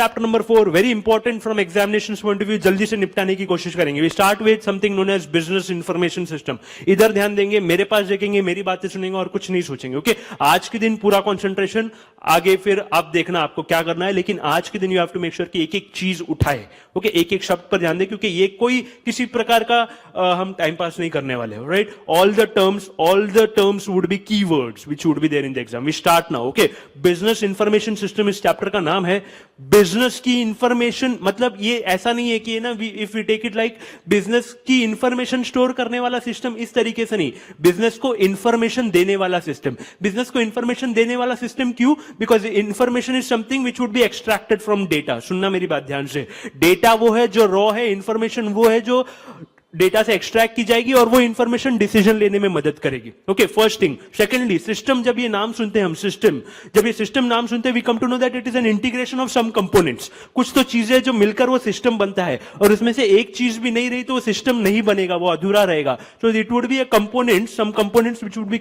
Chapter number 4, very important from examination point of view, जल्दी से निपटाने की कोशिश करेंगे. We start with something known as business information system. इधर ध्यान देंगे, मेरे पास देखेंगे, मेरी बातें सुनेंगे और कुछ नहीं सोचेंगे. ओके, आज के दिन पूरा कंसंट्रेशन, आगे फिर आप देखना आपको क्या करना है, लेकिन आज के दिन you have to make sure कि एक एक चीज उठाए. ओके, एक एक शब्द पर ध्यान दें, क्योंकि ये कोई किसी प्रकार का हम टाइम पास नहीं करने वाले हो. Right, all the terms would be keywords which would be there in the exam. We start now. Okay, business information system इस चैप्टर का नाम है. बिजनेस की इंफॉर्मेशन मतलब ये ऐसा नहीं है कि ना, if we take it like business की इंफॉर्मेशन स्टोर करने वाला सिस्टम, इस तरीके से नहीं. बिजनेस को इंफॉर्मेशन देने वाला सिस्टम. बिजनेस को इंफॉर्मेशन देने वाला सिस्टम क्यों? Because information is something which would be extracted from data. सुनना मेरी बात ध्यान से. डेटा वो है जो रॉ है, इंफॉर्मेशन वो है जो डेटा से एक्सट्रैक्ट की जाएगी और वो इंफॉर्मेशन डिसीजन लेने में मदद करेगी. Okay, first thing. Secondly, system, जब ये नाम सुनते हैं हम, सिस्टम, जब ये सिस्टम नाम सुनते हैं, we come to know that it is an integration of some components. कुछ तो चीजें जो मिलकर वो सिस्टम बनता है, और उसमें से एक चीज भी नहीं रही तो वो सिस्टम नहीं बनेगा, वो अधूरा रहेगा. So it would be a component, some components which would be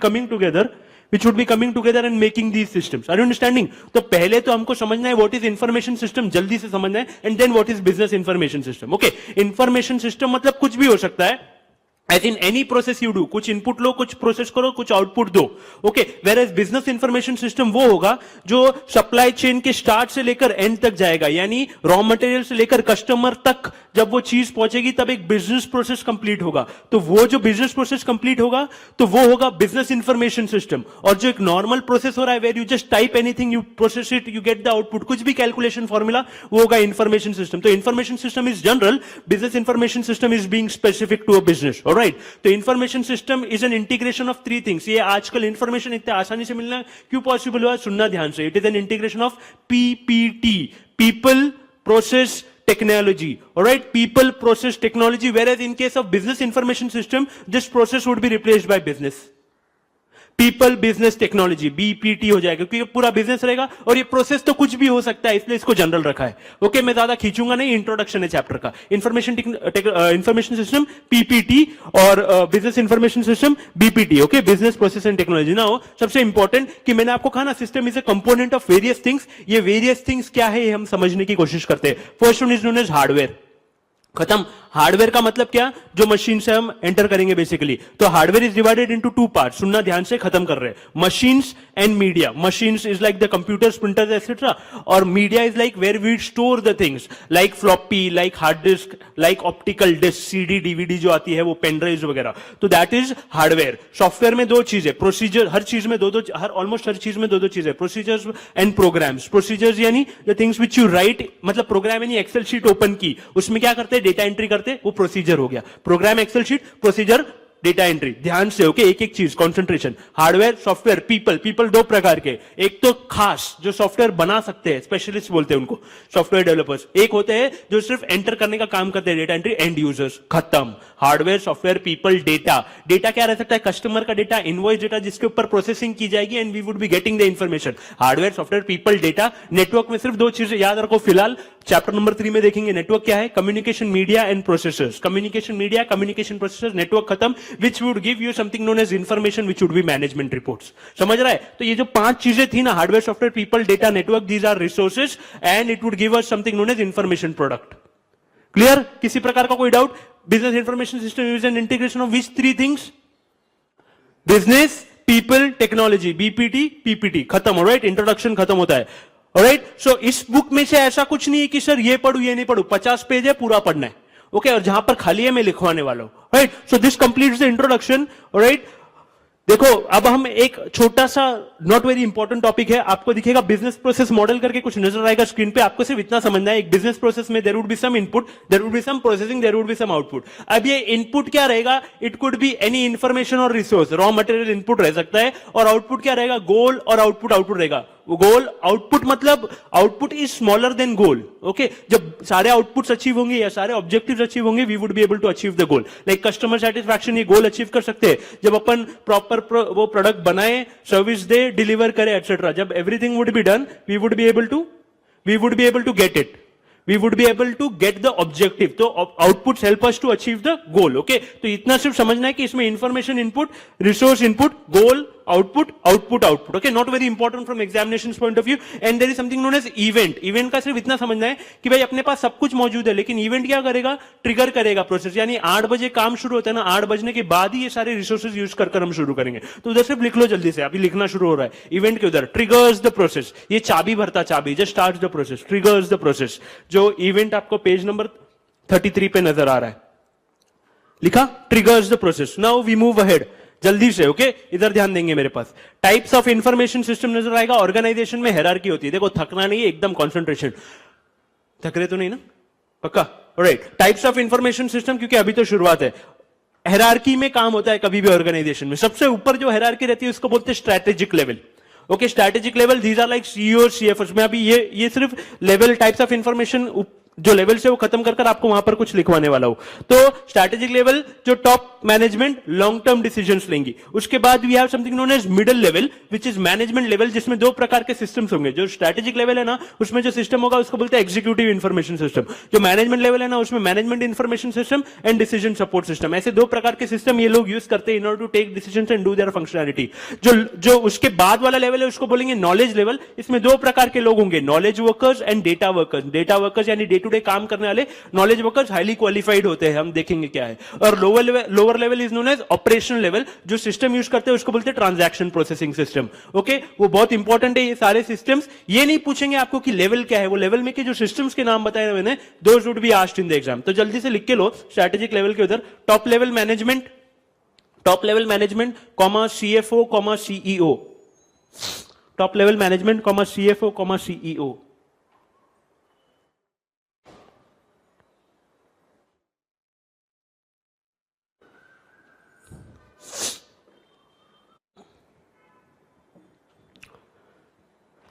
coming together and making these systems. Are you understanding? तो पहले तो हमको समझना है व्हाट इज इंफॉर्मेशन सिस्टम, जल्दी से समझना है, and then what is business information system. Okay, information system मतलब कुछ भी हो सकता है. As in any process you do, कुछ इनपुट लो, कुछ प्रोसेस करो, कुछ आउटपुट दो. Okay, whereas business information system वो होगा जो सप्लाई चेन के स्टार्ट से लेकर एंड तक जाएगा, यानी रॉ मटेरियल से लेकर कस्टमर तक जब वो चीज पहुंचेगी तब एक बिजनेस प्रोसेस कंप्लीट होगा. तो वो जो बिजनेस प्रोसेस कंप्लीट होगा तो वो होगा बिजनेस इंफॉर्मेशन सिस्टम. और जो एक नॉर्मल प्रोसेस हो रहा है, where you just type anything, you process it, you get the output, कुछ भी कैलकुलेशन फॉर्मूला, वो होगा इंफॉर्मेशन सिस्टम. तो information system is general, business information system is being specific to a business. Alright, तो information system is an integration of three things. ये आजकल information इतने आसानी से मिलना क्यों पॉसिबल हुआ? सुनना ध्यान से. It is an integration of PPT, people process technology. All right, people process technology, whereas in case of business information system, this process would be replaced by business. People business technology, BPT हो जाएगा, क्योंकि पूरा business रहेगा और ये process तो कुछ भी हो सकता है, इसलिए इसको जनरल रखा है. ओके, मैं ज्यादा खींचूंगा नहीं, इंट्रोडक्शन है चैप्टर का. इंफॉर्मेशन सिस्टम PPT और business information system BPT. Okay, business process and technology. ना हो सबसे इंपॉर्टेंट कि मैंने आपको कहा ना, system is a component of various things. ये वेरियस थिंग्स क्या है, ये हम समझने की कोशिश करते हैं. First one is known as hardware. खत्म. हार्डवेयर का मतलब क्या? जो मशीन से हम एंटर करेंगे बेसिकली. तो hardware is divided into two part. सुनना ध्यान से, खत्म कर रहे हैं. Machines and media. Machines is like the computers, printers etcetera, और media is like where we store the things, like floppy, like hard disk, like optical disk, CD DVD जो आती है, वो पेन ड्राइव वगैरह. तो दैट इज हार्डवेयर. सॉफ्टवेयर में दो चीजें, प्रोसीजर, हर चीज में दो ऑलमोस्ट हर चीज में दो चीजें, प्रोसीजर्स एंड प्रोग्राम्स. प्रोसीजर्स यानी the things which you right, मतलब प्रोग्राम यानी एक्सेल शीट ओपन की, उसमें क्या करते हैं, डेटा एंट्री करते, वो प्रोसीजर हो गया. Program, excel sheet, procedure, data entry. ध्यान से. ओके, एक एक चीज, कंसंट्रेशन. हार्डवेयर, सॉफ्टवेयर, पीपल दो प्रकार के. एक तो खास जो सॉफ्टवेयर बना सकते हैं, स्पेशलिस्ट बोलते हैं उनको, सॉफ्टवेयर डेवलपर्स. एक होते हैं जो सिर्फ एंटर करने का काम करते हैं, डेटा एंट्री, एंड यूजर्स. खत्म. Hardware, software, people, data. Data क्या रह सकता है? कस्टमर का डेटा, इनवॉइस डेटा, जिसके ऊपर प्रोसेसिंग की जाएगी and we would be getting the information. Hardware, software, people, data. Network में सिर्फ दो चीजें याद रखो फिलहाल. चैप्टर नंबर 3 में देखेंगे नेटवर्क क्या है. Communication media and processors. Communication media, communication processors, network खत्म. Which would give you something known as information which would be management reports. समझ रहा है? तो ये जो 5 चीजें थी ना, hardware, software, people, data, network, these are resources and it would give us something known as information product. Clear? किसी प्रकार का कोई doubt? Business information system is an integration of which 3 things? Business, people, technology. BPT, PPT. खत्म. Alright, introduction खत्म होता है. Alright, सो इस book में से ऐसा कुछ नहीं है कि सर ये पढ़ू ये नहीं पढ़ू. 50 पेज है, पूरा पढ़ना है. ओके, और जहां पर खाली है मैं लिखवाने वाला हूं. Right, so this completes the introduction. Alright, देखो अब हम एक छोटा सा नॉट वेरी इंपॉर्टेंट टॉपिक है, आपको दिखेगा बिजनेस प्रोसेस मॉडल करके कुछ नजर आएगा स्क्रीन पे. आपको सिर्फ इतना समझना है, एक बिजनेस प्रोसेस में there would be some input, there would be some processing, there would be some output. अब ये इनपुट क्या रहेगा? It could be any information और रिसोर्स. रॉ मटेरियल इनपुट रह सकता है, और आउटपुट क्या रहेगा? गोल और आउटपुट रहेगा. गोल, आउटपुट मतलब output is smaller than goal. Okay, जब सारे आउटपुट्स अचीव होंगे या सारे ऑब्जेक्टिव्स अचीव होंगे, we would be able to achieve the goal. Like customer satisfaction, ये गोल अचीव कर सकते हैं जब अपन प्रॉपर वो प्रोडक्ट बनाए, सर्विस दे, डिलीवर करे, एटसेट्रा. जब everything would be done, we would be able to get it. We would be able to get the objective. तो outputs help us to achieve the goal. Okay, तो इतना सिर्फ समझना है कि इसमें information input, resource input, goal, output, output, output. Okay, not very important from examinations point of view. And there is something known as event. Event का सिर्फ इतना समझना है कि भाई अपने पास सब कुछ मौजूद है, लेकिन इवेंट क्या करेगा, ट्रिगर करेगा प्रोसेस. यानी 8 बजे काम शुरू होता है ना, 8 बजने के बाद ही ये सारे रिसोर्सेज यूज कर हम शुरू करेंगे. तो उधर सिर्फ लिख लो जल्दी से, अभी लिखना शुरू हो रहा है. इवेंट के उधर ट्रिगर्स द प्रोसेस, ये चाबी भरता चाबी, just start the process, triggers the process. जो इवेंट आपको पेज नंबर 33 पे नजर आ रहा है, लिखा triggers the process. Now we move ahead जल्दी से. ओके, इधर ध्यान देंगे मेरे पास. टाइप्स ऑफ इंफॉर्मेशन सिस्टम नजर आएगा. ऑर्गेनाइजेशन में हायरार्की होती है. देखो थकना नहीं है, एकदम कंसंट्रेशन. थक रहे तो नहीं ना, पक्का? Alright, types of information system, क्योंकि अभी तो शुरुआत है. हायरार्की में काम होता है कभी भी ऑर्गेनाइजेशन में. सबसे ऊपर जो हायरार्की रहती है उसको बोलते हैं strategic level. Okay, strategic level, these are like CEO, CFO. मैं अभी ये सिर्फ लेवल टाइप्स ऑफ इंफॉर्मेशन जो लेवल से वो खत्म कर आपको वहां पर कुछ लिखवाने वाला हूं. तो स्ट्रैटेजिक लेवल जो top management long term decisions लेंगी. उसके बाद we have something known as middle level, which is management level, जिसमें 2 प्रकार के सिस्टम्स होंगे. जो स्ट्रैटेजिक लेवल है ना, उसमें जो सिस्टम होगा उसको बोलते हैं एग्जीक्यूटिव इंफॉर्मेशन सिस्टम. जो मैनेजमेंट लेवल है ना, उसमें management information system and decision support system. ऐसे 2 प्रकार के सिस्टम ये लोग यूज करते हैं in order to take decisions and do their functionality. जो उसके बाद वाला लेवल है उसको बोलेंगे नॉलेज लेवल. इसमें 2 प्रकार के लोग होंगे, knowledge workers and data workers. Data workers यानी डे टू डे काम करने वाले. नॉलेज वर्कर्स हाईली क्वालिफाइड होते हैं, हम देखेंगे क्या है. और lower level is known as operational level. जो सिस्टम यूज करते हैं उसको बोलते हैं ट्रांजैक्शन प्रोसेसिंग सिस्टम. ओके, वो बहुत इंपॉर्टेंट है ये सारे सिस्टम्स. ये नहीं पूछेंगे आपको कि लेवल क्या है, वो लेवल में के जो सिस्टम्स के नाम बताए मैंने, those would be asked in the exam. तो जल्दी से लिख के लो स्ट्रैटेजिक लेवल के उधर. Top level management comma CFO comma CEO. Top level management comma CFO comma CEO.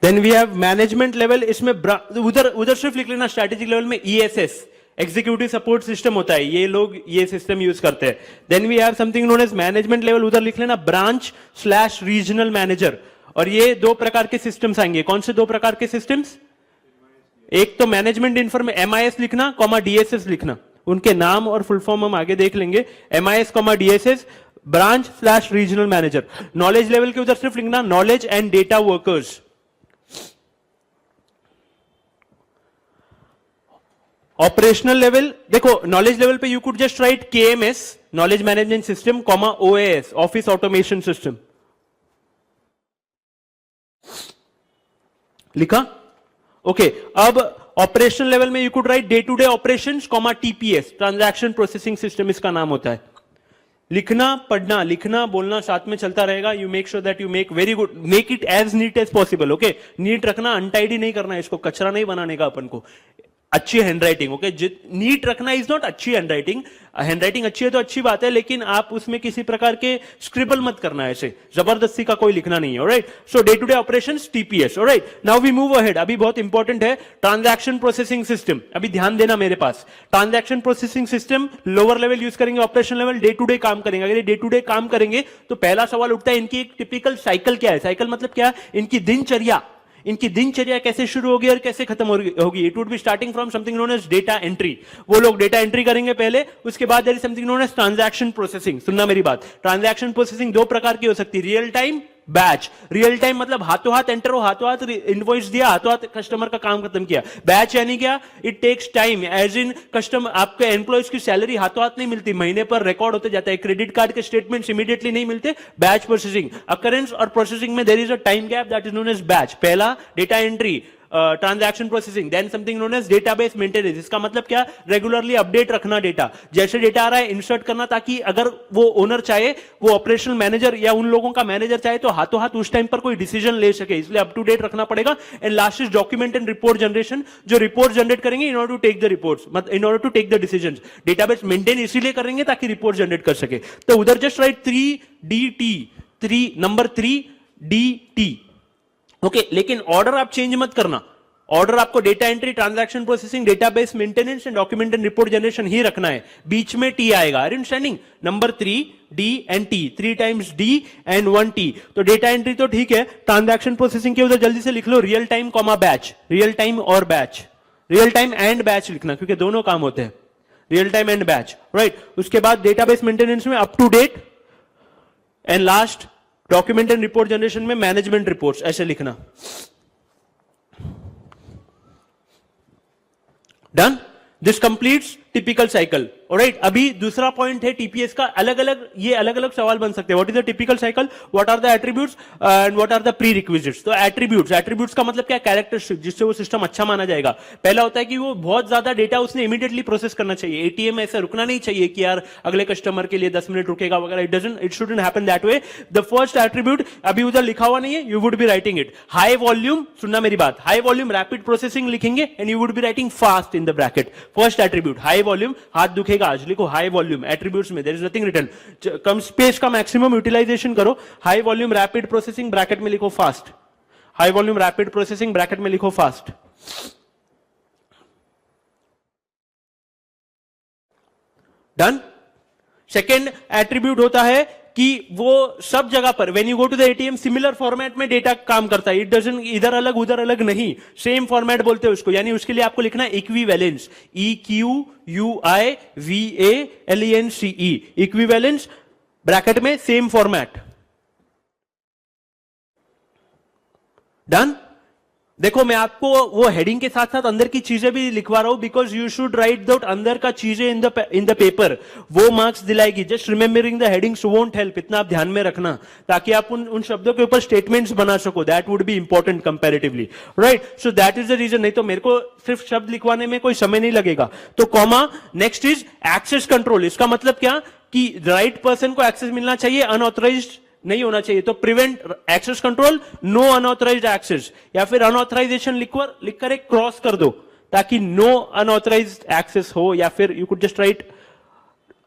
Then we have management level. इसमें उधर सिर्फ लिख लेना स्ट्रैटेजिक लेवल में ईएसएस, एग्जीक्यूटिव सपोर्ट सिस्टम होता है, ये लोग ये सिस्टम यूज करते हैं. Then we have something known as management level, उधर लिख लेना ब्रांच / रीजनल मैनेजर. और ये 2 प्रकार के सिस्टम्स आएंगे. कौन से 2 प्रकार के सिस्टम्स? एक तो मैनेजमेंट इंफॉर्मेशन, एमआईएस लिखना कॉमा डीएसएस लिखना. उनके नाम और फुल फॉर्म हम आगे देख लेंगे. MIS comma DSS, branch / regional manager. Knowledge level के उधर सिर्फ लिखना knowledge and data workers. Operational level, देखो नॉलेज लेवल पे you could just write KMS, knowledge management system comma OAS, office automation system. लिखा? ओके. अब ऑपरेशनल लेवल में you could write day to day operations comma TPS, transaction processing system इसका नाम होता है. लिखना, पढ़ना, लिखना, बोलना साथ में चलता रहेगा. You make sure that you make very good, make it as neat as possible. Okay, neat रखना, अनटाइडी नहीं करना, इसको कचरा नहीं बनाने का अपन को. अच्छी हैंडराइटिंग. ओके, नीट रखना इज नॉट अच्छी हैंडराइटिंग. हैंडराइटिंग अच्छी है तो अच्छी बात है, लेकिन आप उसमें किसी प्रकार के स्क्रिबल मत करना, ऐसे जबरदस्ती का कोई लिखना नहीं है. Alright, so day to day operations TPS. Alright, now we move ahead. अभी बहुत इंपॉर्टेंट है ट्रांजैक्शन प्रोसेसिंग सिस्टम. अभी ध्यान देना मेरे पास. Transaction processing system lower level use करेंगे, operation level day to day काम करेंगे. अगर ये डे टू डे काम करेंगे तो पहला सवाल उठता है, इनकी एक टिपिकल साइकिल क्या है. साइकिल मतलब क्या? इनकी दिनचर्या कैसे शुरू होगी और कैसे खत्म होगी. It would be starting from something known as data entry. वो लोग डेटा एंट्री करेंगे पहले, उसके बाद there is something known as transaction processing. सुनना मेरी बात. ट्रांजैक्शन प्रोसेसिंग 2 प्रकार की हो सकती है, real time, batch. Real time मतलब हाथों हाथ एंटर हो, हाथों हाथ इनवॉइस दिया, हाथों हाथ कस्टमर का काम खत्म किया. बैच यानी क्या? It takes time, as in customer, आपके एम्प्लॉइज की सैलरी हाथों हाथ नहीं मिलती, महीने पर रिकॉर्ड होते जाता है. क्रेडिट कार्ड के स्टेटमेंट्स इमीडिएटली नहीं मिलते. Batch processing. अकरेंस और प्रोसेसिंग में there is a time gap, that is known as batch. पहला data entry, transaction processing, then something known as database maintenance. इसका मतलब क्या? रेगुलरली अपडेट रखना डेटा. जैसे डेटा आ रहा है इंसर्ट करना, ताकि अगर वो ओनर चाहे, वो ऑपरेशनल मैनेजर या उन लोगों का मैनेजर चाहे तो हाथों हाथ उस टाइम पर कोई डिसीजन ले सके, इसलिए अप टू डेट रखना पड़ेगा. And last is document and report generation. जो रिपोर्ट जनरेट करेंगे in order to take the reports, in order to take the decisions. Database maintain इसीलिए करेंगे ताकि रिपोर्ट जनरेट कर सके. तो उधर just write 3DT, number 3DT. Okay, लेकिन ऑर्डर आप चेंज मत करना. ऑर्डर आपको data entry, transaction processing, database maintenance and document and report generation ही रखना है. बीच में टी आएगा. Are you understanding? Number 3 D and T, 3 times D and 1 T. तो डेटा एंट्री तो ठीक है. ट्रांजैक्शन प्रोसेसिंग के उधर जल्दी से लिख लो real time comma batch. Real time और batch, real time and batch लिखना, क्योंकि दोनों काम होते हैं. Real time and batch. Right. उसके बाद डेटाबेस मेंटेनेंस में up to date, and last document and report generation में मैनेजमेंट रिपोर्ट्स ऐसे लिखना। Done, this completes typical cycle. Alright, अभी दूसरा पॉइंट है टीपीएस का। अलग अलग सवाल बन सकते हैं। What is the typical cycle, what are the attributes and what are the prerequisites. तो एट्रीब्यूट्स का मतलब क्या, कैरेक्टरिस्टिक जिससे वो सिस्टम अच्छा माना जाएगा। पहला होता है कि वो बहुत ज्यादा डेटा उसने इमीडिएटली प्रोसेस करना चाहिए। एटीएम ऐसा रुकना नहीं चाहिए कि यार अगले कस्टमर के लिए 10 मिनट रुकेगा वगैरह। It shouldn't happen that way. The first attribute अभी उधर लिखा हुआ नहीं है, you would be writing it. High volume, सुनना मेरी बात, हाई वॉल्यूम रैपिड प्रोसेसिंग लिखेंगे and you would be writing fast in the bracket. First attribute high volume, हाथ दुखेगा आज, लिखो हाई वॉल्यूम एट्रीब्यूट्स में, देयर इज नथिंग रिटन। कम स्पेस का मैक्सिमम यूटिलाइजेशन करो। High volume rapid processing bracket में लिखो fast. High volume rapid processing bracket में लिखो फास्ट। डन। सेकेंड एट्रीब्यूट होता है कि वो सब जगह पर when you go to the ATM similar format में डेटा काम करता है। इट डजंट इधर अलग उधर अलग नहीं, सेम फॉर्मेट बोलते हैं उसको। यानी उसके लिए आपको लिखना है इक्विवेलेंस, EQUIVALENCE, इक्विवेलेंस ब्रैकेट में सेम फॉर्मेट। डन। देखो मैं आपको वो हेडिंग के साथ साथ अंदर की चीजें भी लिखवा रहा हूं, because you should write that अंदर का चीजें इन द पेपर, वो मार्क्स दिलाएगी। Just remembering the headings won't help, इतना आप ध्यान में रखना ताकि आप उन शब्दों के ऊपर स्टेटमेंट्स बना सको। That would be important comparatively, right. So that is the reason. नहीं तो मेरे को सिर्फ शब्द लिखवाने में कोई समय नहीं लगेगा। तो comma, next is access control. इसका मतलब क्या कि राइट पर्सन को एक्सेस मिलना चाहिए, अनऑथराइज्ड नहीं होना चाहिए। तो prevent access control, no unauthorized access, या फिर अनऑथराइजेशन लिखकर एक क्रॉस कर दो ताकि नो अनऑथराइज्ड एक्सेस हो, या फिर you could just write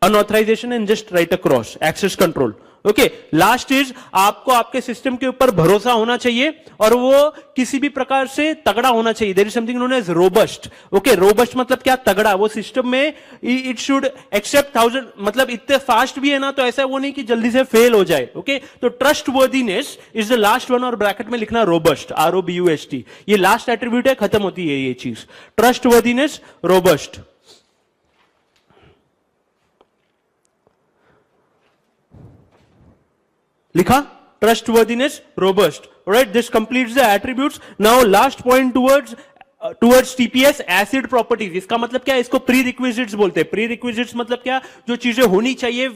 unauthorization and just write a cross, access control. Okay, last is आपको आपके सिस्टम के ऊपर भरोसा होना चाहिए और वो किसी भी प्रकार से तगड़ा होना चाहिए। There is something known as robust. Okay, robust मतलब क्या, तगड़ा। वो सिस्टम में इट शुड एक्सेप्ट 1000, मतलब इतने फास्ट भी है ना तो ऐसा वो नहीं कि जल्दी से फेल हो जाए। ओके, तो trust worthiness is the last one, और ब्रैकेट में लिखना रोबस्ट, ROBUST। ये लास्ट एट्रीब्यूट है, खत्म होती है ये चीज, ट्रस्ट वर्दीनेस, रोबस्ट। लिखा, trustworthiness, robust. Alright, this completes the attributes. Now last point towards TPS, acid properties. इसका मतलब क्या है, इसको prerequisites बोलते हैं। prerequisites मतलब क्या, जो चीजें होनी चाहिए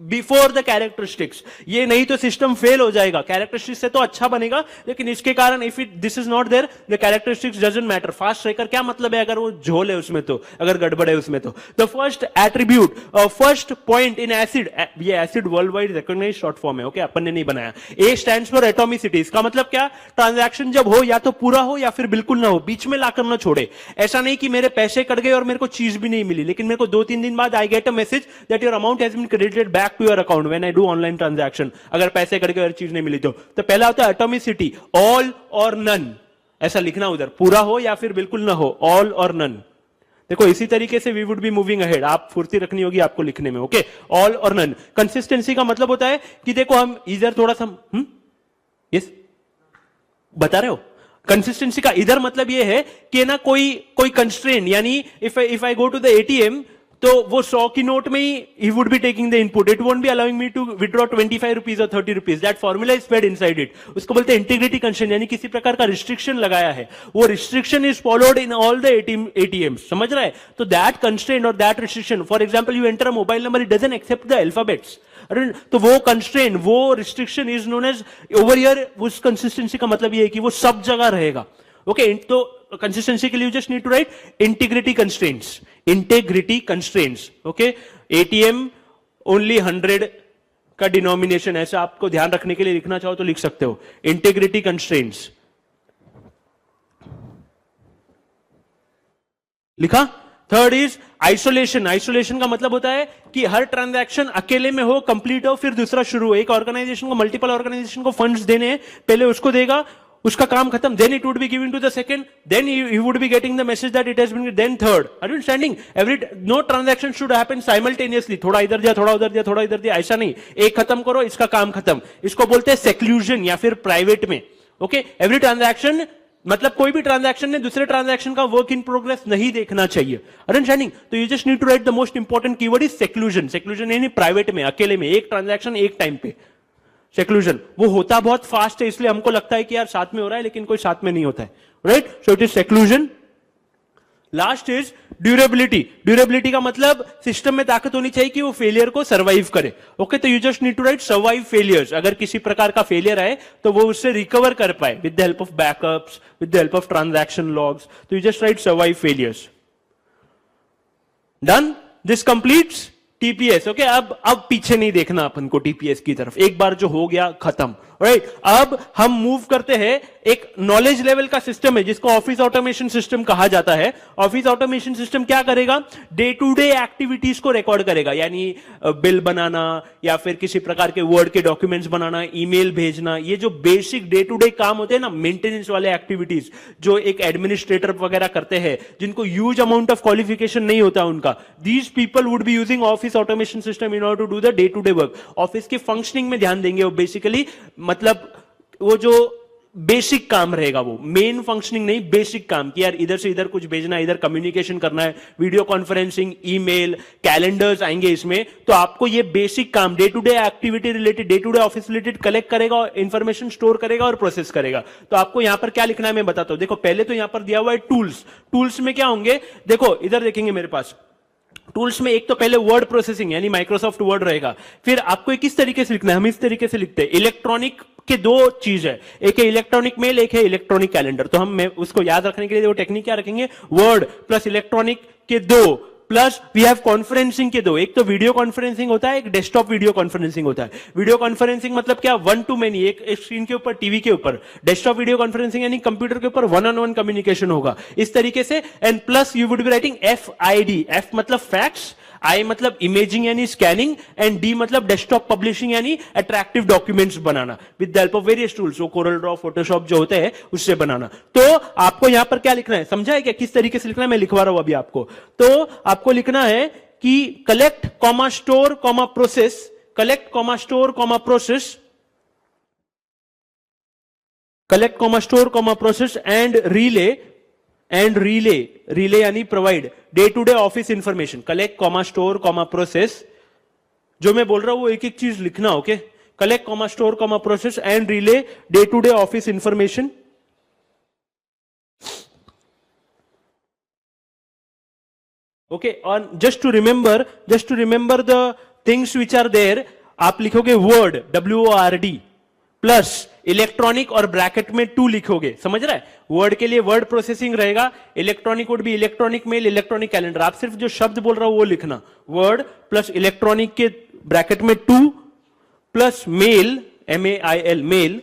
बिफोर द कैरेक्टरिस्टिक्स। ये नहीं तो सिस्टम फेल हो जाएगा। कैरेक्टरिस्टिक्स से तो अच्छा बनेगा, लेकिन इसके कारण if it this is not there, the characteristics doesn't matter. Fast tracker क्या मतलब है अगर वो झोल है उसमें, तो अगर गड़बड़ है उसमें तो। The first attribute, first point in ACID, ये ACID world wide recognized short form है। ओके, अपन ने नहीं बनाया। A stands for atomicity. इसका मतलब क्या, ट्रांजैक्शन जब हो या तो पूरा हो या फिर बिल्कुल ना हो, बीच में लाकर ना छोड़े। ऐसा नहीं कि मेरे पैसे कट गए और मेरे को चीज भी नहीं मिली, लेकिन मेरे को 2-3 दिन बाद I get a message that your amount has been credited back to your account when I do online transaction. अगर पैसे कट गए और चीज नहीं मिली तो पहला होता है एटॉमिसिटी, ऑल और नन, ऐसा लिखना उधर, पूरा हो या फिर बिल्कुल ना हो, ऑल और नन। देखो इसी तरीके से we would be moving ahead, आप फुर्ती रखनी होगी आपको लिखने में। Okay, all or none. Consistency का मतलब होता है कि देखो हम इधर थोड़ा सा यस बता रहे हो। कंसिस्टेंसी का इधर मतलब ये है कि ना कोई कंस्ट्रेन, यानी if I go to the ATM तो वो 100 की नोट में ही would be taking the input, it won't be allowing me to withdraw 25 rupees और 30 rupees. That formula is fed inside it. उसको बोलते हैं इंटीग्रिटी कंस्ट्रेंट, यानी किसी प्रकार का रिस्ट्रिक्शन लगाया है, वो restriction is followed in all the ATM. समझ रहा है? तो दैट कंस्ट्रेंट और that restriction, for example you enter a mobile number, it doesn't accept the alphabets, तो वो कंस्ट्रेंट, वो restriction is known as over here. उस कंसिस्टेंसी का मतलब ये है कि वो सब जगह रहेगा। ओके, तो कंसिस्टेंसी के लिए you just need to write integrity constraints, integrity constraints. Okay, ATM only 100 का डिनोमिनेशन, ऐसा आपको ध्यान रखने के लिए लिखना चाहो तो लिख सकते हो, इंटीग्रिटी कंस्ट्रेंट्स लिखा। Third is isolation. आइसोलेशन का मतलब होता है कि हर ट्रांजैक्शन अकेले में हो, कंप्लीट हो, फिर दूसरा शुरू हो। एक ऑर्गेनाइजेशन को मल्टीपल ऑर्गेनाइजेशन को फंड्स देने हैं, पहले उसको देगा, उसका काम खत्म, then it would be given to the second, then you would be getting the message that it has been, then third. Are you understanding? No transaction should happen simultaneously. थोड़ा इधर दिया, थोड़ा उधर दिया, थोड़ा इधर दिया, ऐसा नहीं। एक खत्म करो, इसका काम खत्म। इसको बोलते हैं सेक्लूजन या फिर प्राइवेट में। ओके, एवरी ट्रांजैक्शन मतलब कोई भी ट्रांजैक्शन ने दूसरे ट्रांजैक्शन का वर्क इन प्रोग्रेस नहीं देखना चाहिए। अंडरस्टैंडिंग? तो you just need to write the most important keyword is seclusion. Seclusion यानी प्राइवेट में, अकेले में, एक ट्रांजैक्शन एक टाइम पे। सेक्लूजन, वो होता बहुत फास्ट है, इसलिए हमको लगता है कि यार साथ में हो रहा है, लेकिन कोई साथ में नहीं होता है, right? So it is seclusion. Last is durability. Durability का मतलब सिस्टम में ताकत होनी चाहिए कि वो फेलियर को सर्वाइव करे. ओके, तो you just need to write survive failures. अगर किसी प्रकार का फेलियर आए तो वो उससे रिकवर कर पाए with the help of backups, with the help of transaction logs. तो you just write survive failures. Done. This completes TPS. Okay, अब पीछे नहीं देखना अपन को टीपीएस की तरफ. एक बार जो हो गया खत्म, राइट? अब हम मूव करते हैं. एक नॉलेज लेवल का सिस्टम है जिसको ऑफिस ऑटोमेशन सिस्टम कहा जाता है. ऑफिस ऑटोमेशन सिस्टम क्या करेगा? डे टू डे एक्टिविटीज को रिकॉर्ड करेगा, यानी बिल बनाना या फिर किसी प्रकार के वर्ड के डॉक्यूमेंट्स बनाना, ईमेल भेजना, ये जो बेसिक डे टू डे काम होते हैं ना, मेंटेनेंस वाले एक्टिविटीज जो एक एडमिनिस्ट्रेटर वगैरह करते हैं, जिनको ह्यूज अमाउंट ऑफ क्वालिफिकेशन नहीं होता उनका, these people would be using office automation system in order to do the day to day work. Office के फंक्शनिंग में ध्यान देंगे वो. बेसिकली मतलब वो जो बेसिक काम रहेगा, वो मेन फंक्शनिंग नहीं, बेसिक काम कि यार इधर से इधर कुछ भेजना है, इधर कम्युनिकेशन करना है, वीडियो कॉन्फ्रेंसिंग, ईमेल, कैलेंडर्स आएंगे इसमें. तो आपको ये बेसिक काम day to day activity related, day to day office related collect करेगा और इंफॉर्मेशन स्टोर करेगा और प्रोसेस करेगा. तो आपको यहां पर क्या लिखना है मैं बताता हूं. देखो, पहले तो यहां पर दिया हुआ है टूल्स. टूल्स में क्या होंगे? देखो इधर देखेंगे मेरे पास टूल्स में एक तो पहले वर्ड प्रोसेसिंग यानी माइक्रोसॉफ्ट वर्ड रहेगा. फिर आपको किस तरीके से लिखना है? हम इस तरीके से लिखते हैं. इलेक्ट्रॉनिक के दो चीज है, एक है इलेक्ट्रॉनिक मेल, एक है इलेक्ट्रॉनिक कैलेंडर. तो हम उसको याद रखने के लिए वो टेक्निक क्या रखेंगे? वर्ड प्लस इलेक्ट्रॉनिक के दो, प्लस वी हैव कॉन्फ्रेंसिंग के दो. एक तो वीडियो कॉन्फ्रेंसिंग होता है, एक डेस्कटॉप वीडियो कॉन्फ्रेंसिंग होता है. वीडियो कॉन्फ्रेंसिंग मतलब क्या? वन टू मेनी, एक स्क्रीन के ऊपर, टीवी के ऊपर. डेस्कटॉप वीडियो कॉन्फ्रेंसिंग यानी कंप्यूटर के ऊपर वन ऑन वन कम्युनिकेशन होगा इस तरीके से. And plus you would be writing FID. F मतलब फैक्ट्स, I मतलब इमेजिंग यानी स्कैनिंग, एंड D मतलब डेस्कटॉप पब्लिशिंग यानी attractive documents banana with the help of various tools. वो कोरल ड्रॉ, फोटोशॉप जो होते हैं उससे बनाना. तो आपको यहां पर क्या लिखना है? समझा है क्या किस तरीके से लिखना है? मैं लिखवा रहा हूं अभी आपको. तो आपको लिखना है कि collect comma store comma process, collect comma store comma process, collect comma store comma process and relay यानी provide day to day office information. Collect comma store comma process, जो मैं बोल रहा हूं वो एक एक चीज लिखना. Okay, collect comma store comma process and relay day to day office information. Okay, और just to remember the things which are there, आप लिखोगे वर्ड WORD प्लस इलेक्ट्रॉनिक और ब्रैकेट में 2 लिखोगे. समझ रहा है? वर्ड के लिए वर्ड प्रोसेसिंग रहेगा, इलेक्ट्रॉनिक वुड भी इलेक्ट्रॉनिक मेल, इलेक्ट्रॉनिक कैलेंडर. आप सिर्फ जो शब्द बोल रहा हूं वो लिखना. वर्ड प्लस इलेक्ट्रॉनिक के ब्रैकेट में 2 plus mail, MAIL mail,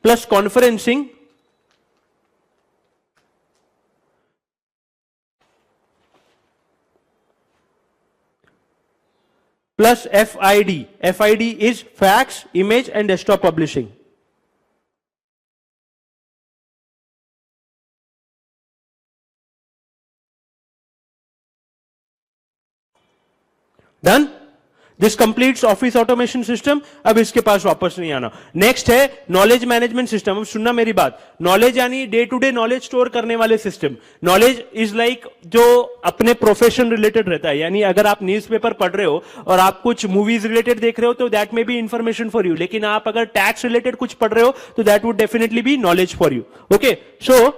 plus conferencing plus FID. FID is fax, image and desktop publishing. Done? This completes office automation system. अब इसके पास वापस नहीं आना. नेक्स्ट है नॉलेज मैनेजमेंट सिस्टम. अब सुनना मेरी बात. नॉलेज यानी day to day knowledge store करने वाले सिस्टम. नॉलेज इज लाइक जो अपने प्रोफेशन रिलेटेड रहता है, यानी अगर आप न्यूज़पेपर पढ़ रहे हो और आप कुछ मूवीज रिलेटेड देख रहे हो तो दैट में बी इंफॉर्मेशन फॉर यू. लेकिन आप अगर टैक्स रिलेटेड कुछ पढ़ रहे हो तो that would definitely be knowledge for you. Okay, so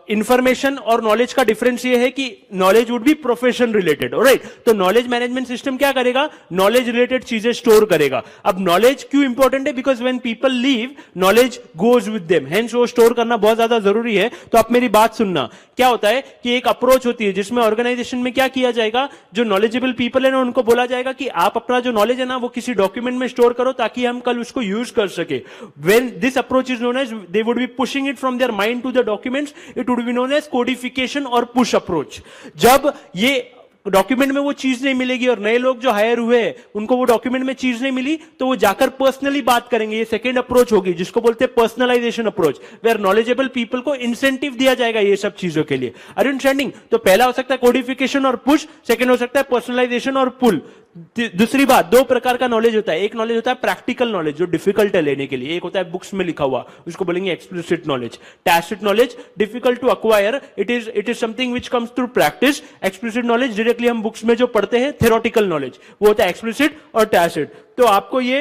information और नॉलेज का डिफरेंस ये है कि knowledge would be profession related. Alright, तो नॉलेज मैनेजमेंट सिस्टम क्या करेगा? नॉलेज रिलेटेड चीजें स्टोर करेगा. अब नॉलेज क्यों इंपॉर्टेंट है? Because when people leave knowledge goes with them, hence वो स्टोर करना बहुत ज्यादा जरूरी है. तो आप मेरी बात सुनना. क्या होता है कि एक अप्रोच होती है जिसमें ऑर्गेनाइजेशन में क्या किया जाएगा, जो नॉलेजेबल पीपल है ना उनको बोला जाएगा कि आप अपना जो नॉलेज है ना वो किसी डॉक्यूमेंट में स्टोर करो ताकि हम कल उसको यूज कर सके. When this approach is known as, they would be pushing it from their mind to the documents. It would be known as codification और पुश अप्रोच. जब ये डॉक्यूमेंट में वो चीज नहीं मिलेगी और नए लोग जो हायर हुए हैं उनको वो डॉक्यूमेंट में चीज नहीं मिली तो वो जाकर पर्सनली बात करेंगे. ये सेकंड अप्रोच होगी जिसको बोलते हैं personalization approach, where knowledgeable people को इंसेंटिव दिया जाएगा ये सब चीजों के लिए. Are you understanding? तो पहला हो सकता है कोडिफिकेशन और पुश, सेकंड हो सकता है पर्सनलाइजेशन और पुल. दूसरी बात, दो प्रकार का नॉलेज होता है. एक नॉलेज होता है प्रैक्टिकल नॉलेज जो डिफिकल्ट है लेने के लिए. एक होता है बुक्स में लिखा हुआ, उसको बोलेंगे explicit knowledge. Tacit knowledge difficult to acquire, it is something which comes through practice. Explicit knowledge directly हम बुक्स में जो पढ़ते हैं थ्योरेटिकल नॉलेज, वो होता है एक्सप्लिसिट और टैसिट। तो आपको ये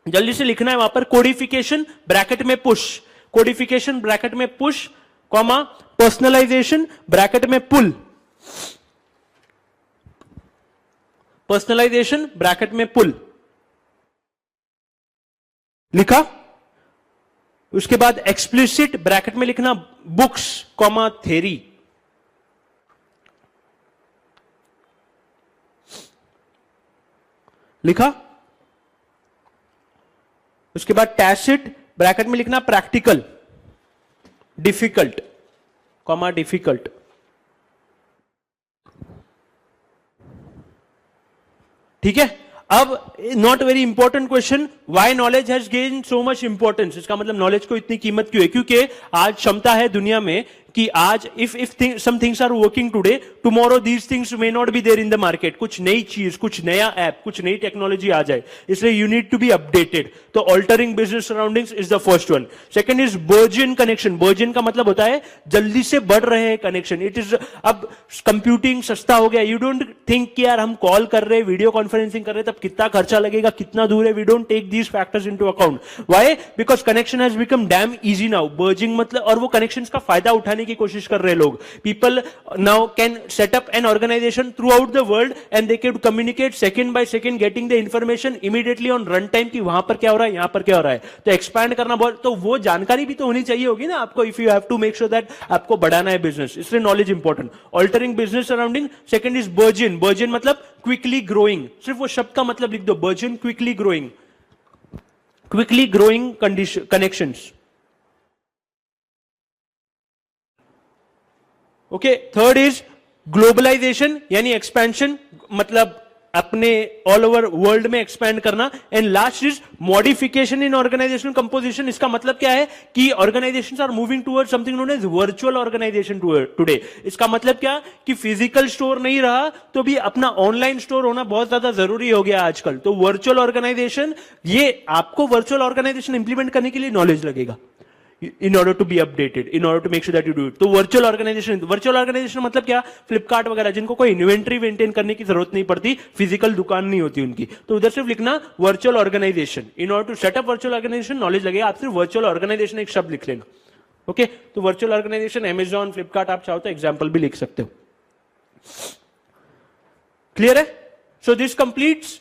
जल्दी से लिखना है वहां पर, कोडिफिकेशन ब्रैकेट में पुश, कोडिफिकेशन ब्रैकेट में पुश, कॉमा पर्सनलाइजेशन ब्रैकेट में पुल, पर्सनलाइजेशन ब्रैकेट में पुल लिखा। उसके बाद एक्सप्लिसिट ब्रैकेट में लिखना बुक्स कॉमा थ्योरी, लिखा। उसके बाद टैसिट ब्रैकेट में लिखना प्रैक्टिकल, डिफिकल्ट कॉमा डिफिकल्ट। ठीक है। अब not very important question, why knowledge has gain so much importance. इसका मतलब नॉलेज को इतनी कीमत क्यों है? क्योंकि आज क्षमता है दुनिया में कि आज if some things are working today, tomorrow these things may not be there in the market. कुछ नई चीज, कुछ नया ऐप, कुछ नई टेक्नोलॉजी आ जाए, इसलिए you need to be updated. तो altering business surroundings is the first one. Second is burgeoning connection. Burgeoning का मतलब होता है जल्दी से बढ़ रहे हैं कनेक्शन। इट इज, अब कंप्यूटिंग सस्ता हो गया, यू डोंट थिंक कि यार हम कॉल कर रहे हैं, वीडियो कॉन्फ्रेंसिंग कर रहे हैं, तब कितना खर्चा लगेगा, कितना दूर है, we don't take these factors into account. Why? Because connection has become damn easy now. Burgeoning मतलब, और वो कनेक्शंस का फायदा उठाने की कोशिश कर रहे हैं लोग। People now can set up an organization throughout the world and they can communicate second by second, getting the information immediately on run time कि वहां पर क्या हो रहा है, यहां पर क्या हो रहा है। तो एक्सपैंड करना बहुत, तो वो जानकारी भी तो होनी चाहिए होगी ना आपको, if you have to make sure that आपको बढ़ाना है बिजनेस, इसलिए knowledge important. Altering business surrounding. Second is burgeoning. Burgeoning मतलब क्विकली ग्रोइंग, सिर्फ वो शब्द का मतलब लिख दो, burgeoning quickly growing, quickly growing connections. Okay. Third is globalization यानी एक्सपेंशन, मतलब अपने ऑल ओवर वर्ल्ड में एक्सपैंड करना। And last is modification in organization composition. इसका मतलब क्या है कि organizations are moving towards something known as virtual organization today. इसका मतलब क्या कि फिजिकल स्टोर नहीं रहा तो भी अपना ऑनलाइन स्टोर होना बहुत ज्यादा जरूरी हो गया आजकल। तो वर्चुअल ऑर्गेनाइजेशन, ये आपको वर्चुअल ऑर्गेनाइजेशन इंप्लीमेंट करने के लिए नॉलेज लगेगा in order to be updated, in order to make sure that you do it. तो वर्चुअल ऑर्गेनाइजेशन मतलब क्या? फ्लिपकार्ट वगैरह जिनको कोई इन्वेंट्री मेंटेन करने की जरूरत नहीं पड़ती, फिजिकल दुकान नहीं होती उनकी, तो उधर सिर्फ लिखना virtual organization. In order to set up virtual organization knowledge लगेगा। आप सिर्फ वर्चुअल ऑर्गेनाइजेशन एक शब्द लिख लेना। ओके। तो वर्चुअल ऑर्गेनाइजेशन, अमेजॉन, फ्लिपकार्ट, आप चाहो तो एग्जाम्पल भी लिख सकते हो। क्लियर है? So this completes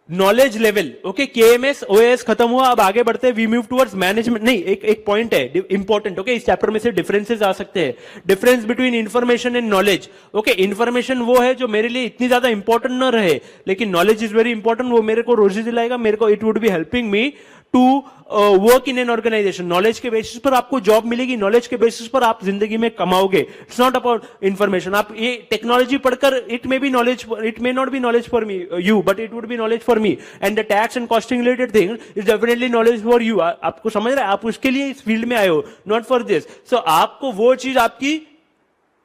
knowledge level. Okay. KMS OS खत्म हुआ, अब आगे बढ़ते हैं, वी मूव टुवर्ड्स मैनेजमेंट। नहीं, एक पॉइंट है इंपॉर्टेंट। ओके। इस चैप्टर में से डिफरेंसेस आ सकते हैं। Difference between information and knowledge. Okay. Information वो है जो मेरे लिए इतनी ज्यादा इंपॉर्टेंट ना रहे, लेकिन नॉलेज इज वेरी इंपॉर्टेंट, वो मेरे को रोजी दिलाएगा, मेरे को it would be helping me to work in an organization. Knowledge के बेसिस पर आपको जॉब मिलेगी, नॉलेज के बेसिस पर आप जिंदगी में कमाओगे। It's not about information. आप ये टेक्नोलॉजी पढ़कर, it may be knowledge, it may not be knowledge for me you, but it would be knowledge for me. And the tax and costing related thing is definitely knowledge for you. आपको समझ रहा है, आप उसके लिए इस field में आए हो, नॉट फॉर दिस। सो आपको वो चीज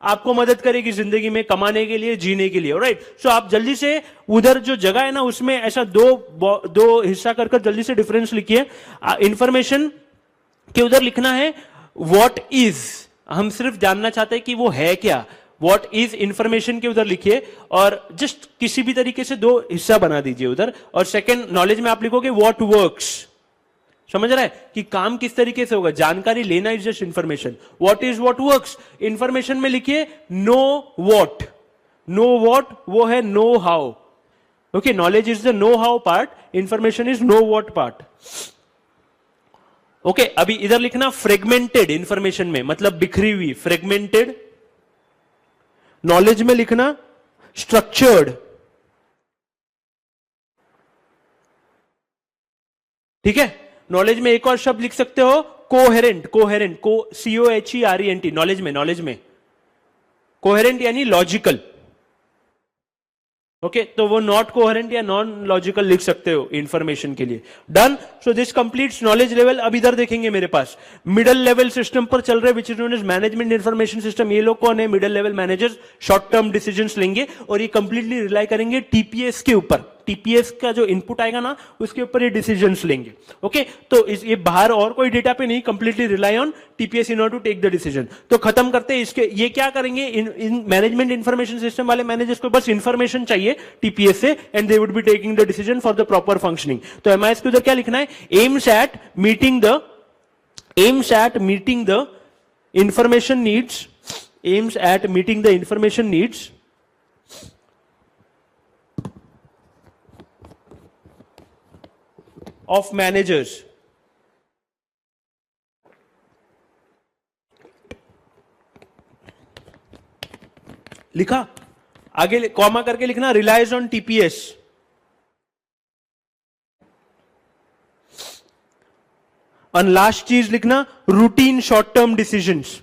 आपको मदद करेगी जिंदगी में कमाने के लिए, जीने के लिए। राइट। सो आप जल्दी से उधर जो जगह है ना, उसमें ऐसा दो हिस्सा कर जल्दी से डिफरेंस लिखिए। इंफॉर्मेशन के उधर लिखना है व्हाट इज, हम सिर्फ जानना चाहते हैं कि वो है क्या। व्हाट इज इंफॉर्मेशन के उधर लिखिए, और जस्ट किसी भी तरीके से दो हिस्सा बना दीजिए उधर। और सेकंड नॉलेज में आप लिखोगे व्हाट वर्क्स। समझ रहा है कि काम किस तरीके से होगा, जानकारी लेना is just information. What is what works. Information में लिखिए नो व्हाट। नो व्हाट वो है know how. Okay. Knowledge is the know how part, information is know what part. Okay. अभी इधर लिखना फ्रेगमेंटेड। इंफॉर्मेशन में मतलब बिखरी हुई, फ्रेगमेंटेड। नॉलेज में लिखना स्ट्रक्चर्ड। ठीक है। नॉलेज में एक और शब्द लिख सकते हो, कोहेरेंट। Coherent, COHERENT। नॉलेज में कोहेरेंट यानी लॉजिकल। ओके। तो वो नॉट कोहेरेंट या नॉन लॉजिकल लिख सकते हो इंफॉर्मेशन के लिए। Done. So this completes knowledge level. अब इधर देखेंगे मेरे पास मिडल लेवल सिस्टम पर चल रहे, which is known as management information system. ये लोग कौन है? Middle level managers. Short term decisions लेंगे और ये कंप्लीटली रिलाई करेंगे टीपीएस के ऊपर। टीपीएस का जो इनपुट आएगा ना उसके ऊपर ये डिसीजंस लेंगे। ओके, तो ये बाहर और कोई डेटा पे नहीं, completely rely on TPS in order to take the decision. तो खत्म करते हैं इसके, ये क्या करेंगे, इन मैनेजमेंट इंफॉर्मेशन सिस्टम वाले मैनेजर्स को बस इंफॉर्मेशन चाहिए टीपीएस से and they would be taking the decision for the proper functioning. तो एमआईएस के उधर क्या लिखना है, aims at meeting the information needs, aims at meeting the information needs of managers। लिखा, आगे कॉमा करके लिखना, रिलाइज ऑन टीपीएस। और लास्ट चीज लिखना, routine short term decisions.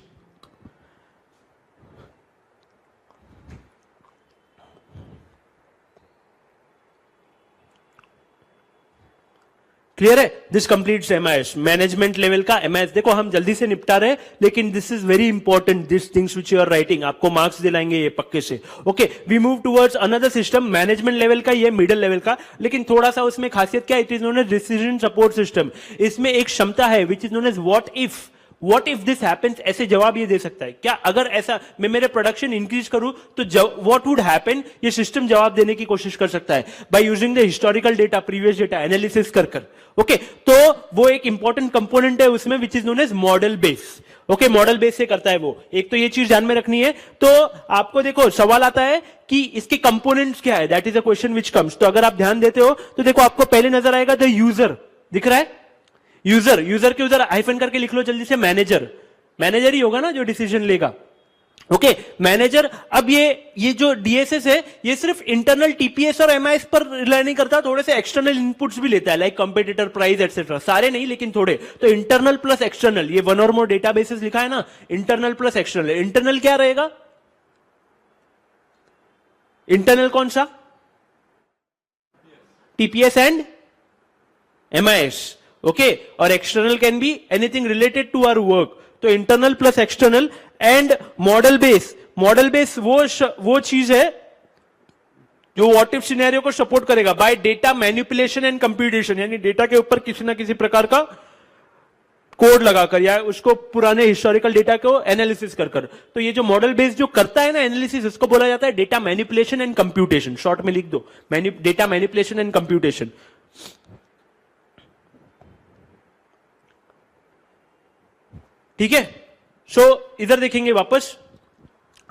Clear है? This completes MIS, management level का एमआईएस। देखो हम जल्दी से निपटा रहे हैं, लेकिन this is very important, this things which you are writing, आपको मार्क्स दिलाएंगे ये पक्के से। Okay, we move towards another system, management level का, ये मिडिल लेवल का, लेकिन थोड़ा सा उसमें खासियत क्या है, it is known as decision support system. इसमें एक क्षमता है which is known as what if this happens, ऐसे जवाब ये दे सकता है, क्या अगर ऐसा मैं मेरे प्रोडक्शन इंक्रीज करूं तो व्हाट वुड हैपन, ये सिस्टम जवाब देने की कोशिश कर सकता है by using the historical data, previous data analysis कर। ओके, तो वो एक इंपॉर्टेंट कंपोनेंट है उसमें which is known as model base. Okay, model base से करता है वो। एक तो ये चीज ध्यान में रखनी है। तो आपको देखो सवाल आता है कि इसके कंपोनेंट्स क्या है, that is a question which comes. तो अगर आप ध्यान देते हो तो देखो आपको पहले नजर आएगा द यूजर, दिख रहा है, यूजर के उधर हाइफन करके लिख लो जल्दी से, मैनेजर ही होगा ना जो डिसीजन लेगा। Okay, manager. अब ये जो डीएसएस है ये सिर्फ इंटरनल टीपीएस और एमआईएस पर रिलाई नहीं करता, थोड़े से एक्सटर्नल इनपुट्स भी लेता है, लाइक कंपेटिटर प्राइस एटसेट्रा, सारे नहीं लेकिन थोड़े। तो इंटरनल प्लस एक्सटर्नल, ये वन और मोर डेटाबेसेस लिखा है ना, इंटरनल प्लस एक्सटर्नल। इंटरनल क्या रहेगा, इंटरनल कौन सा, टीपीएस एंड एमआईएस। ओके, और external can be anything related to our work. तो internal plus external. And model base वो चीज है जो व्हाट इफ सिनेरियो को सपोर्ट करेगा by data manipulation and computation, यानी डेटा के ऊपर किसी ना किसी प्रकार का कोड लगाकर या उसको पुराने हिस्टोरिकल डेटा को एनालिसिस कर। तो ये जो मॉडल बेस जो करता है ना एनालिसिस, इसको बोला जाता है data manipulation and computation. Short में लिख दो, डेटा मैनिपुलेशन एंड कंप्यूटेशन। ठीक है, सो इधर देखेंगे वापस।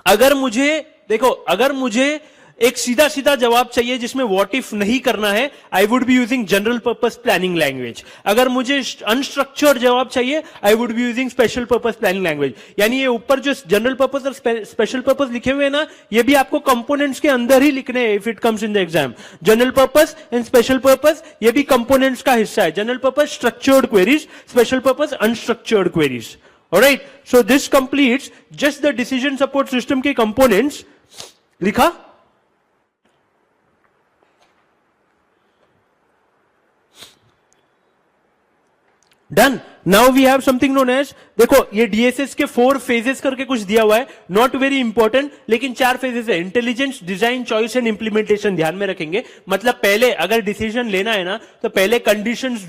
अगर मुझे एक सीधा सीधा जवाब चाहिए जिसमें व्हाट इफ नहीं करना है, आई would be using general purpose planning language. अगर मुझे अनस्ट्रक्चर्ड जवाब चाहिए, आई would be using special purpose planning language. यानी ये ऊपर जो जनरल पर्पस और स्पेशल पर्पस लिखे हुए हैं ना, ये भी आपको कंपोनेंट्स के अंदर ही लिखने हैं if it comes in the exam. General purpose and special purpose ये भी कंपोनेंट्स का हिस्सा है। General purpose structured queries, special purpose unstructured queries. Alright, so this completes just the decision support system के components। लिखा? Done. Now we have something known as, देखो ये DSS के 4 phases करके कुछ दिया हुआ है, नॉट वेरी इंपॉर्टेंट, लेकिन 4 phases है। Intelligence, design, choice and implementation ध्यान में रखेंगे। मतलब पहले अगर डिसीजन लेना है ना, तो पहले कंडीशंस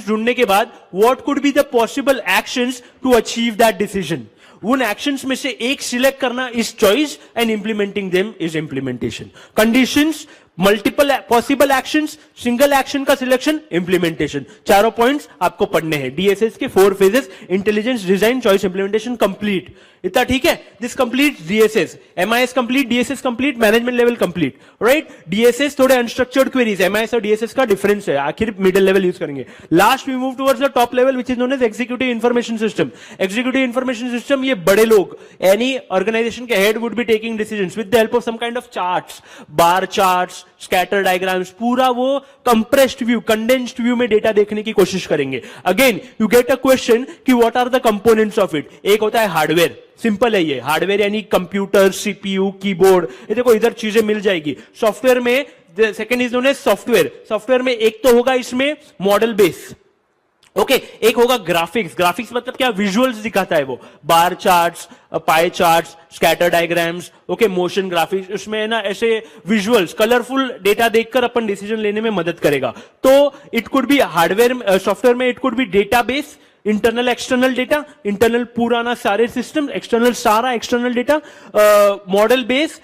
ढूंढने के बाद what could be the possible actions to achieve that decision. उन एक्शंस में से एक सिलेक्ट करना is choice and implementing them is implementation. Conditions, multiple possible actions, single action का सिलेक्शन, इंप्लीमेंटेशन। चारों पॉइंट्स आपको पढ़ने हैं। डीएसएस के 4 phases, intelligence, design, choice, implementation complete. इतना ठीक है? This complete DSS. MIS complete, DSS complete, management level complete. Right, DSS थोड़े अनस्ट्रक्चर्ड क्वेरीज, एमआईएस और डीएसएस का डिफरेंस है, आखिर मिडिल लेवल यूज करेंगे। Last we move towards the top level which is known as executive information system. Executive information system, ये बड़े लोग, any organization के head would be taking decisions with the help of some kind of charts, bar charts, scatter diagrams, पूरा वो compressed view, condensed view में data देखने की कोशिश करेंगे। Again you get a question कि what are the components of it. एक होता है हार्डवेयर, सिंपल है ये, हार्डवेयर यानी कंप्यूटर, सीपीयू, कीबोर्ड, ये देखो इधर चीजें मिल जाएगी। सॉफ्टवेयर में second is known as software. Software में एक तो होगा इसमें मॉडल बेस, ओके एक होगा ग्राफिक्स। ग्राफिक्स मतलब क्या, विजुअल्स दिखाता है वो, bar charts, pie charts, scatter diagrams, okay motion graphics, उसमें है ना ऐसे विजुअल्स, कलरफुल डेटा देखकर अपन डिसीजन लेने में मदद करेगा। तो it could be hardware, software में it could be database, internal external data, internal पुराना सारे सिस्टम, एक्सटर्नल सारा external data, model base,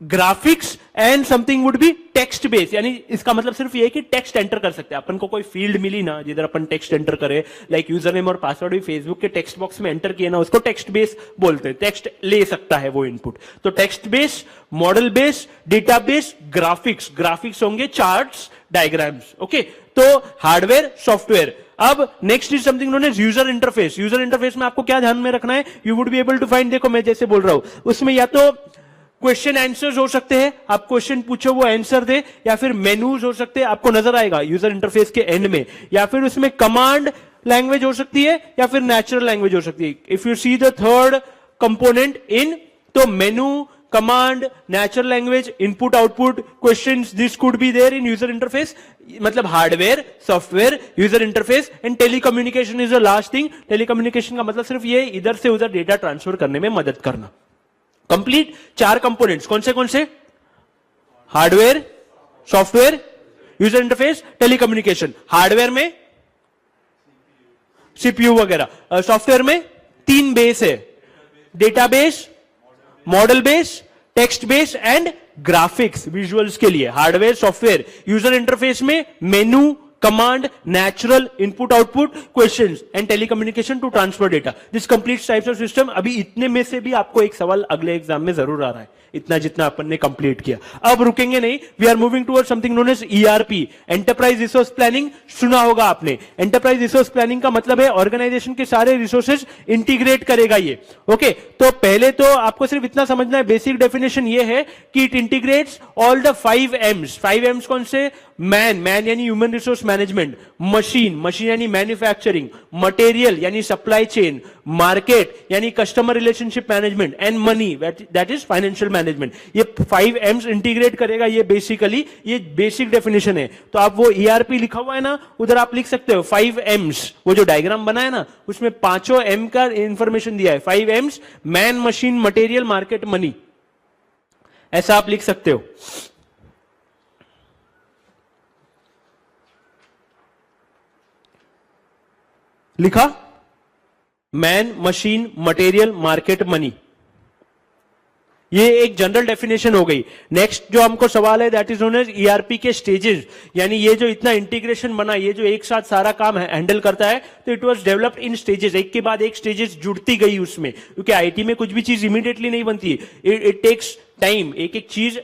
graphics and something would be text base. यानी इसका मतलब सिर्फ ये है कि टेक्स्ट एंटर कर सकते हैं अपन को, कोई फील्ड मिली ना जिधर अपन टेक्स्ट एंटर करें, लाइक यूजर नेम और पासवर्ड भी फेसबुक के टेक्स्ट बॉक्स में एंटर किए ना, उसको टेक्स्ट बेस बोलते हैं, टेक्स्ट ले सकता है वो इनपुट। तो text base, model base, data base, graphics, graphics होंगे चार्ट्स, डायग्राम्स, ओके। तो हार्डवेयर, सॉफ्टवेयर। अब next is something known as user interface. User interface में आपको क्या ध्यान में रखना है, you would be able to find, देखो मैं जैसे बोल रहा हूं उसमें या तो क्वेश्चन आंसर्स हो सकते हैं, आप क्वेश्चन पूछो वो आंसर दे, या फिर मेनूज हो सकते हैं, आपको नजर आएगा यूजर इंटरफेस के एंड में, या फिर उसमें कमांड लैंग्वेज हो सकती है या फिर नेचुरल लैंग्वेज हो सकती है। If you see the third component in, तो menu, command, natural language, input output, questions, this could be there in user interface. मतलब hardware, software, user interface and telecommunication is the last thing. Telecommunication का मतलब सिर्फ ये इधर से उधर data transfer करने में मदद करना। कंप्लीट 4 कंपोनेंट्स, कौन से? Hardware, software, user interface, telecommunication. Hardware में सीपीयू वगैरह, सॉफ्टवेयर में 3 बेस है, database, model base, text base and graphics, visuals के लिए हार्डवेयर, सॉफ्टवेयर। यूजर इंटरफेस में menu, command, natural, input output, questions and telecommunication to transfer data. This complete types of system. अभी इतने में से भी आपको एक सवाल अगले एग्जाम में जरूर आ रहा है, इतना जितना अपन ने कंप्लीट किया। अब रुकेंगे नहीं, we are moving toward something known as ERP, enterprise resource planning. सुना होगा आपने, एंटरप्राइज रिसोर्स प्लानिंग का मतलब है ऑर्गेनाइजेशन के सारे रिसोर्सेज इंटीग्रेट करेगा ये, ओके। तो पहले तो आपको सिर्फ इतना समझना है, बेसिक डेफिनेशन ये है कि it integrates all the 5 M's। 5 M's कौन से? मैन यानी ह्यूमन रिसोर्स मैनेजमेंट, मशीन यानी मैन्युफैक्चरिंग, मटेरियल यानी सप्लाई चेन, मार्केट यानी customer relationship management and money that is financial management. ये 5 M's इंटीग्रेट करेगा ये बेसिकली, ये बेसिक डेफिनेशन है। तो आप वो ईआरपी लिखा हुआ है ना, उधर आप लिख सकते हो 5 M's। वो जो डायग्राम बना है ना उसमें 5 M का इंफॉर्मेशन दिया है, 5 M's, man, machine, material, market, money, ऐसा आप लिख सकते हो। लिखा? Man, machine, material, market, money. ये एक जनरल डेफिनेशन हो गई। नेक्स्ट जो हमको सवाल है that is known as ERP के स्टेजेस। यानी ये जो इतना इंटीग्रेशन बना, ये जो एक साथ सारा काम हैंडल करता है, तो it was developed in stages, एक के बाद एक स्टेजेस जुड़ती गई उसमें, क्योंकि आईटी में कुछ भी चीज इमीडिएटली नहीं बनती, इट टेक्स टाइम। एक एक चीज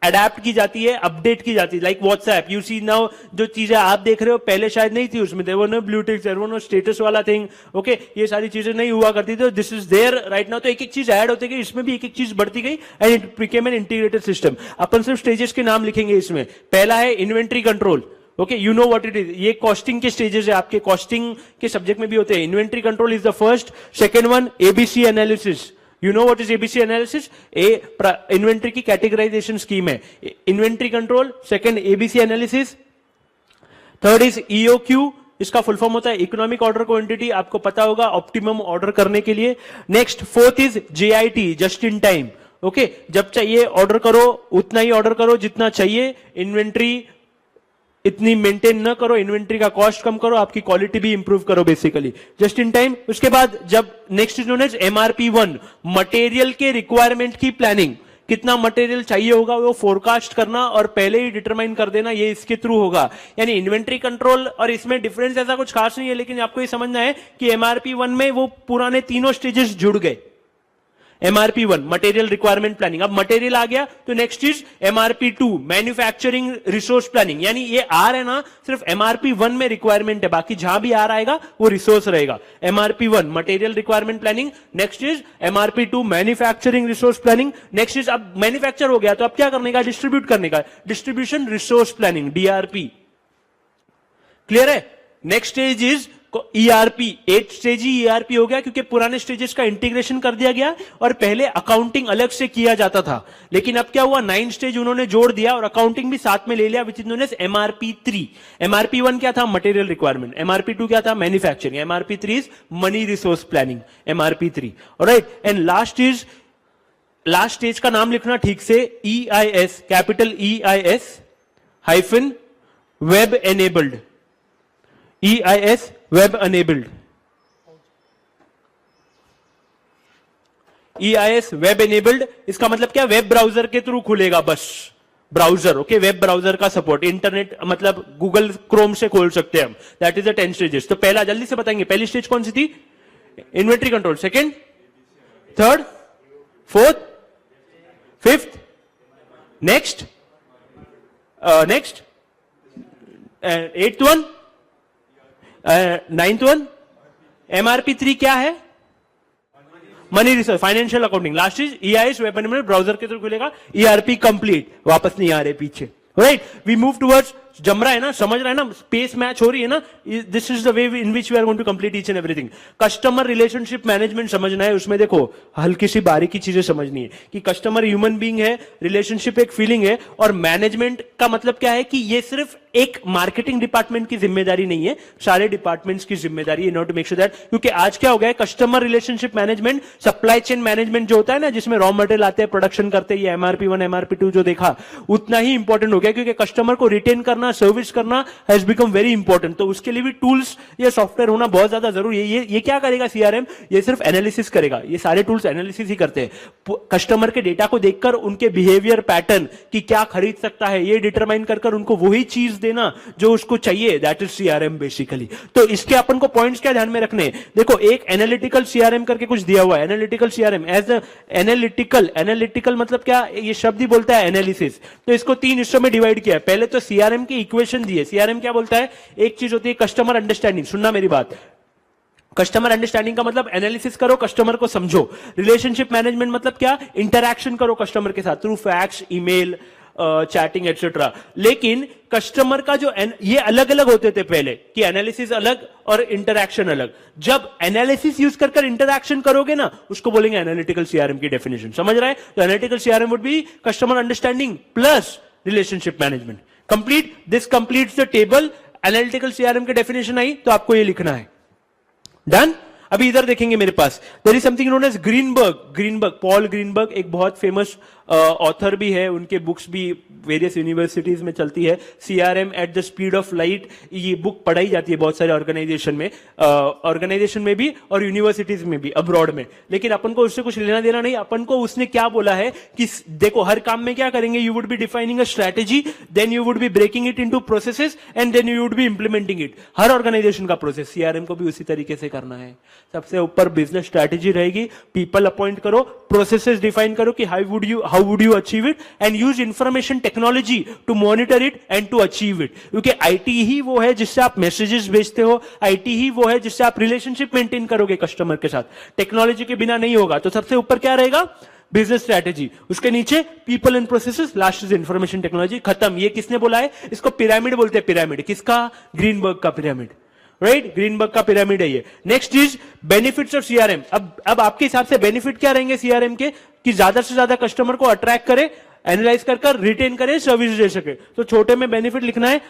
अडेप्ट की जाती है, अपडेट की जाती है। Like WhatsApp, you see now, जो चीजें आप देख रहे हो पहले शायद नहीं थी उसमें, there were no blue tick, there were no status वाला थिंग, ओके, ये सारी चीजें नहीं हुआ करती थी। This is there right now. तो एक एक चीज ऐड होती गई, इसमें भी एक एक चीज बढ़ती गई and it became an integrated system. अपन सिर्फ स्टेजेस के नाम लिखेंगे इसमें। पहला है inventory control, okay, you know what it is. ये कॉस्टिंग के स्टेजेस है, आपके कॉस्टिंग के सब्जेक्ट में भी होते हैं। Inventory control is the first. Second one ABC analysis, You know what is ABC analysis? Inventory की कैटेगराइजेशन स्कीम है। Inventory control, second ABC analysis, third is EOQ, इसका फुल फॉर्म होता है इकोनॉमिक ऑर्डर क्वांटिटी, आपको पता होगा, optimum order करने के लिए। Next fourth is JIT, just in time, okay, जब चाहिए ऑर्डर करो, उतना ही ऑर्डर करो जितना चाहिए, इन्वेंट्री इतनी मेंटेन न करो, इन्वेंट्री का कॉस्ट कम करो, आपकी क्वालिटी भी इंप्रूव करो, बेसिकली जस्ट इन टाइम। उसके बाद जब next is known as MRP1, material के रिक्वायरमेंट की प्लानिंग, कितना मटेरियल चाहिए होगा वो फोरकास्ट करना और पहले ही डिटरमाइन कर देना, ये इसके थ्रू होगा। यानी इन्वेंट्री कंट्रोल और इसमें डिफरेंस ऐसा कुछ खास नहीं है, लेकिन आपको ये समझना है कि MRP1 में वो पुराने तीनों स्टेजेस जुड़ गए। MRP1 मटेरियल रिक्वायरमेंट प्लानिंग, अब मटेरियल आ गया तो next is MRP2 manufacturing resource planning. यानी ये आर है ना, सिर्फ MRP1 में रिक्वायरमेंट है, बाकी जहां भी आर आएगा वो रिसोर्स रहेगा। MRP1 material requirement planning, next is MRP2 manufacturing resource planning, next is अब मैन्युफैक्चर हो गया तो अब क्या करने का, डिस्ट्रीब्यूट करने का, distribution resource planning, DRP। Clear है? Next stage is ERP 8 stage ही ईआरपी हो गया क्योंकि पुराने स्टेजेस का इंटीग्रेशन कर दिया गया और पहले अकाउंटिंग अलग से किया जाता था, लेकिन अब क्या हुआ 9 स्टेज उन्होंने जोड़ दिया और अकाउंटिंग भी साथ में ले लिया, which is known as MRP 3। MRP 1 क्या था? Material requirement. एमआरपी 2 क्या था? Manufacturing. MRP 3 is money resource planning. MRP 3, alright. And last stage का नाम लिखना ठीक से, EIS, capital EIS hyphen web enabled. EIS web enabled. EIS web enabled, इसका मतलब क्या? वेब ब्राउजर के थ्रू खुलेगा, बस ब्राउजर, ओके। वेब ब्राउजर का सपोर्ट, इंटरनेट मतलब गूगल क्रोम से खोल सकते हैं हम। That is the 10 stages. तो पहला जल्दी से बताएंगे, पहली स्टेज कौन सी थी? Inventory control. Second, third, fourth, fifth, next, next, eighth one, ninth one. MRP 3 क्या है? Money resource, financial accounting. Last is EIS web enabled, browser के थ्रू खुलेगा। ERP कंप्लीट, वापस नहीं आ रहे पीछे, राइट। वी मूव टुवर्ड्स, जम रहा है ना, समझ रहा है ना, स्पेस मैच हो रही है ना। This is the way in which we are going to complete each and everything. Customer relationship management समझना है, उसमें देखो हल्की सी बारीकी चीजें समझनी है कि कस्टमर ह्यूमन बीइंग है, रिलेशनशिप एक फीलिंग है, और मैनेजमेंट का मतलब क्या है कि ये सिर्फ एक मार्केटिंग डिपार्टमेंट की जिम्मेदारी नहीं है, सारे डिपार्टमेंट्स की जिम्मेदारी है, not to make sure that. क्योंकि आज क्या हो गया है, customer relationship management, supply chain management जो होता है ना, जिसमें रॉ मटेरियल आते हैं, प्रोडक्शन करते हैं, ये एमआरपी 1 एमआरपी 2 जो देखा, उतना ही इंपॉर्टेंट हो गया, क्योंकि कस्टमर को रिटेन करना, सर्विस करना हैज बिकम वेरी इंपॉर्टेंट। तो उसके लिए भी टूल्स या सॉफ्टवेयर होना बहुत ज्यादा जरूरी है। ये क्या करेगा सीआरएम? ये सिर्फ एनालिसिस करेगा, ये सारे टूल्स एनालिसिस ही करते हैं। कस्टमर के डेटा को देखकर उनके बिहेवियर पैटर्न कि क्या खरीद सकता है, ये डिटरमाइन कर उनको वही चीज देना जो उसको चाहिए, दैट इज सीआरएम बेसिकली। तो इसके अपन को पॉइंट्स क्या ध्यान में रखने हैं? देखो, एक एनालिटिकल सीआरएम करके कुछ दिया हुआ है। एनालिटिकल सीआरएम एज एनालिटिकल मतलब क्या? ये शब्द ही बोलता है एनालिसिस। तो इसको 3 हिस्सों में डिवाइड किया है। पहले तो सीआरएम की इक्वेशन दी है। सीआरएम क्या बोलता है? एक चीज होती है कस्टमर अंडरस्टैंडिंग, सुनना मेरी बात। कस्टमर अंडरस्टैंडिंग का मतलब एनालिसिस करो, कस्टमर को समझो। रिलेशनशिप मैनेजमेंट मतलब क्या? इंटरैक्शन करो कस्टमर के साथ through fax, email, chatting etcetera. लेकिन कस्टमर का जो ये अलग अलग होते थे पहले, कि एनालिसिस अलग और इंटरैक्शन अलग। जब एनालिसिस यूज कर इंटरैक्शन करोगे ना, उसको बोलेंगे एनालिटिकल सीआरएम की डेफिनेशन। समझ रहा है? तो analytical CRM would be customer understanding plus relationship management. Complete, this completes the table. Analytical CRM की डेफिनेशन आई तो आपको ये लिखना है। डन? अभी इधर देखेंगे मेरे पास, there is something known as Greenberg, Paul Greenberg एक बहुत फेमस ऑथर भी है, उनके बुक्स भी वेरियस यूनिवर्सिटीज में चलती है। CRM at the speed of light, ये बुक पढ़ाई जाती है बहुत सारे ऑर्गेनाइजेशन में भी और यूनिवर्सिटीज में भी, अब्रॉड में। लेकिन अपन को उससे कुछ लेना देना नहीं। अपन को उसने क्या बोला है कि देखो, हर काम में क्या करेंगे, you would be defining a strategy, then you would be breaking it into processes and then you would be implementing it. हर ऑर्गेनाइजेशन का प्रोसेस, सीआरएम को भी उसी तरीके से करना है। सबसे ऊपर बिजनेस स्ट्रैटेजी रहेगी, पीपल अपॉइंट करो, प्रोसेसेस डिफाइन करो कि how would you achieve it, and use information technology to monitor it and to achieve it. क्योंकि आईटी ही वो है जिससे आप मैसेजेस भेजते हो, आईटी ही वो है जिससे आप रिलेशनशिप मेंटेन करोगे कस्टमर के साथ। टेक्नोलॉजी के बिना नहीं होगा। तो सबसे ऊपर क्या रहेगा? बिजनेस स्ट्रैटेजी, उसके नीचे people and processes, last is information technology. खत्म। ये किसने बोला है? इसको पिरामिड बोलते हैं। पिरामिड किसका? ग्रीनबर्ग का पिरामिड, राइट? ग्रीनबर्ग का पिरामिड है ये। Next is benefits of CRM. अब आपके हिसाब से बेनिफिट क्या रहेंगे सीआरएम के? कि ज्यादा से ज्यादा कस्टमर को अट्रैक्ट करे, एनालाइज कर रिटेन करे, सर्विस दे सके। तो छोटे में बेनिफिट लिखना है,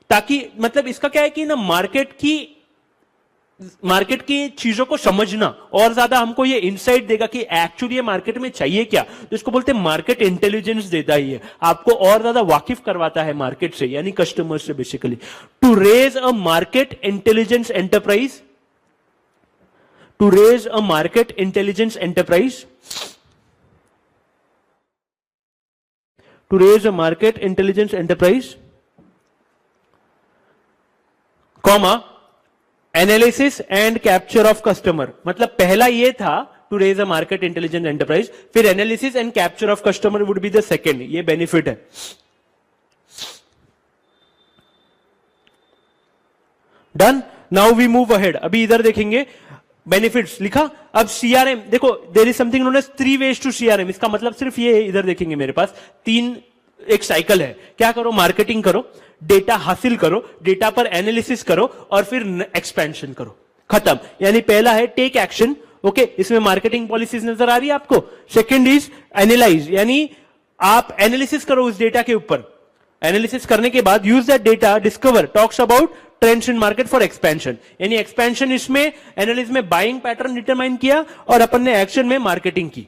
ताकि मतलब इसका क्या है कि ना मार्केट की चीजों को समझना और ज्यादा हमको ये इनसाइट देगा कि एक्चुअली ये मार्केट में चाहिए क्या। तो इसको बोलते हैं मार्केट इंटेलिजेंस देता ही है, आपको और ज्यादा वाकिफ करवाता है मार्केट से, यानी कस्टमर से basically. To raise a market intelligence enterprise, to raise a market intelligence enterprise, to raise a market intelligence enterprise, comma analysis and capture of customer. मतलब पहला ये था to raise a market intelligence enterprise, फिर analysis and capture of customer would be the second. ये benefit है। Done? Now we move ahead. अभी इधर देखेंगे बेनिफिट्स लिखा। अब सीआरएम देखो, there is something known as 3 ways to CRM. इसका मतलब सिर्फ ये है, इधर देखेंगे मेरे पास 3 एक साइकिल है, क्या करो, मार्केटिंग करो, डेटा हासिल करो, डेटा पर एनालिसिस करो और फिर एक्सपेंशन करो, खत्म। यानी पहला है टेक एक्शन, ओके, इसमें मार्केटिंग पॉलिसीज नजर आ रही है आपको। सेकंड इज एनालाइज, यानी आप एनालिसिस करो उस डेटा के ऊपर, एनालिसिस करने के बाद use that data, discover, talks about trends in market for expansion, यानी एक्सपेंशन इसमें एनालिसिस में बाइंग पैटर्न डिटरमाइन किया और अपन ने एक्शन में मार्केटिंग की।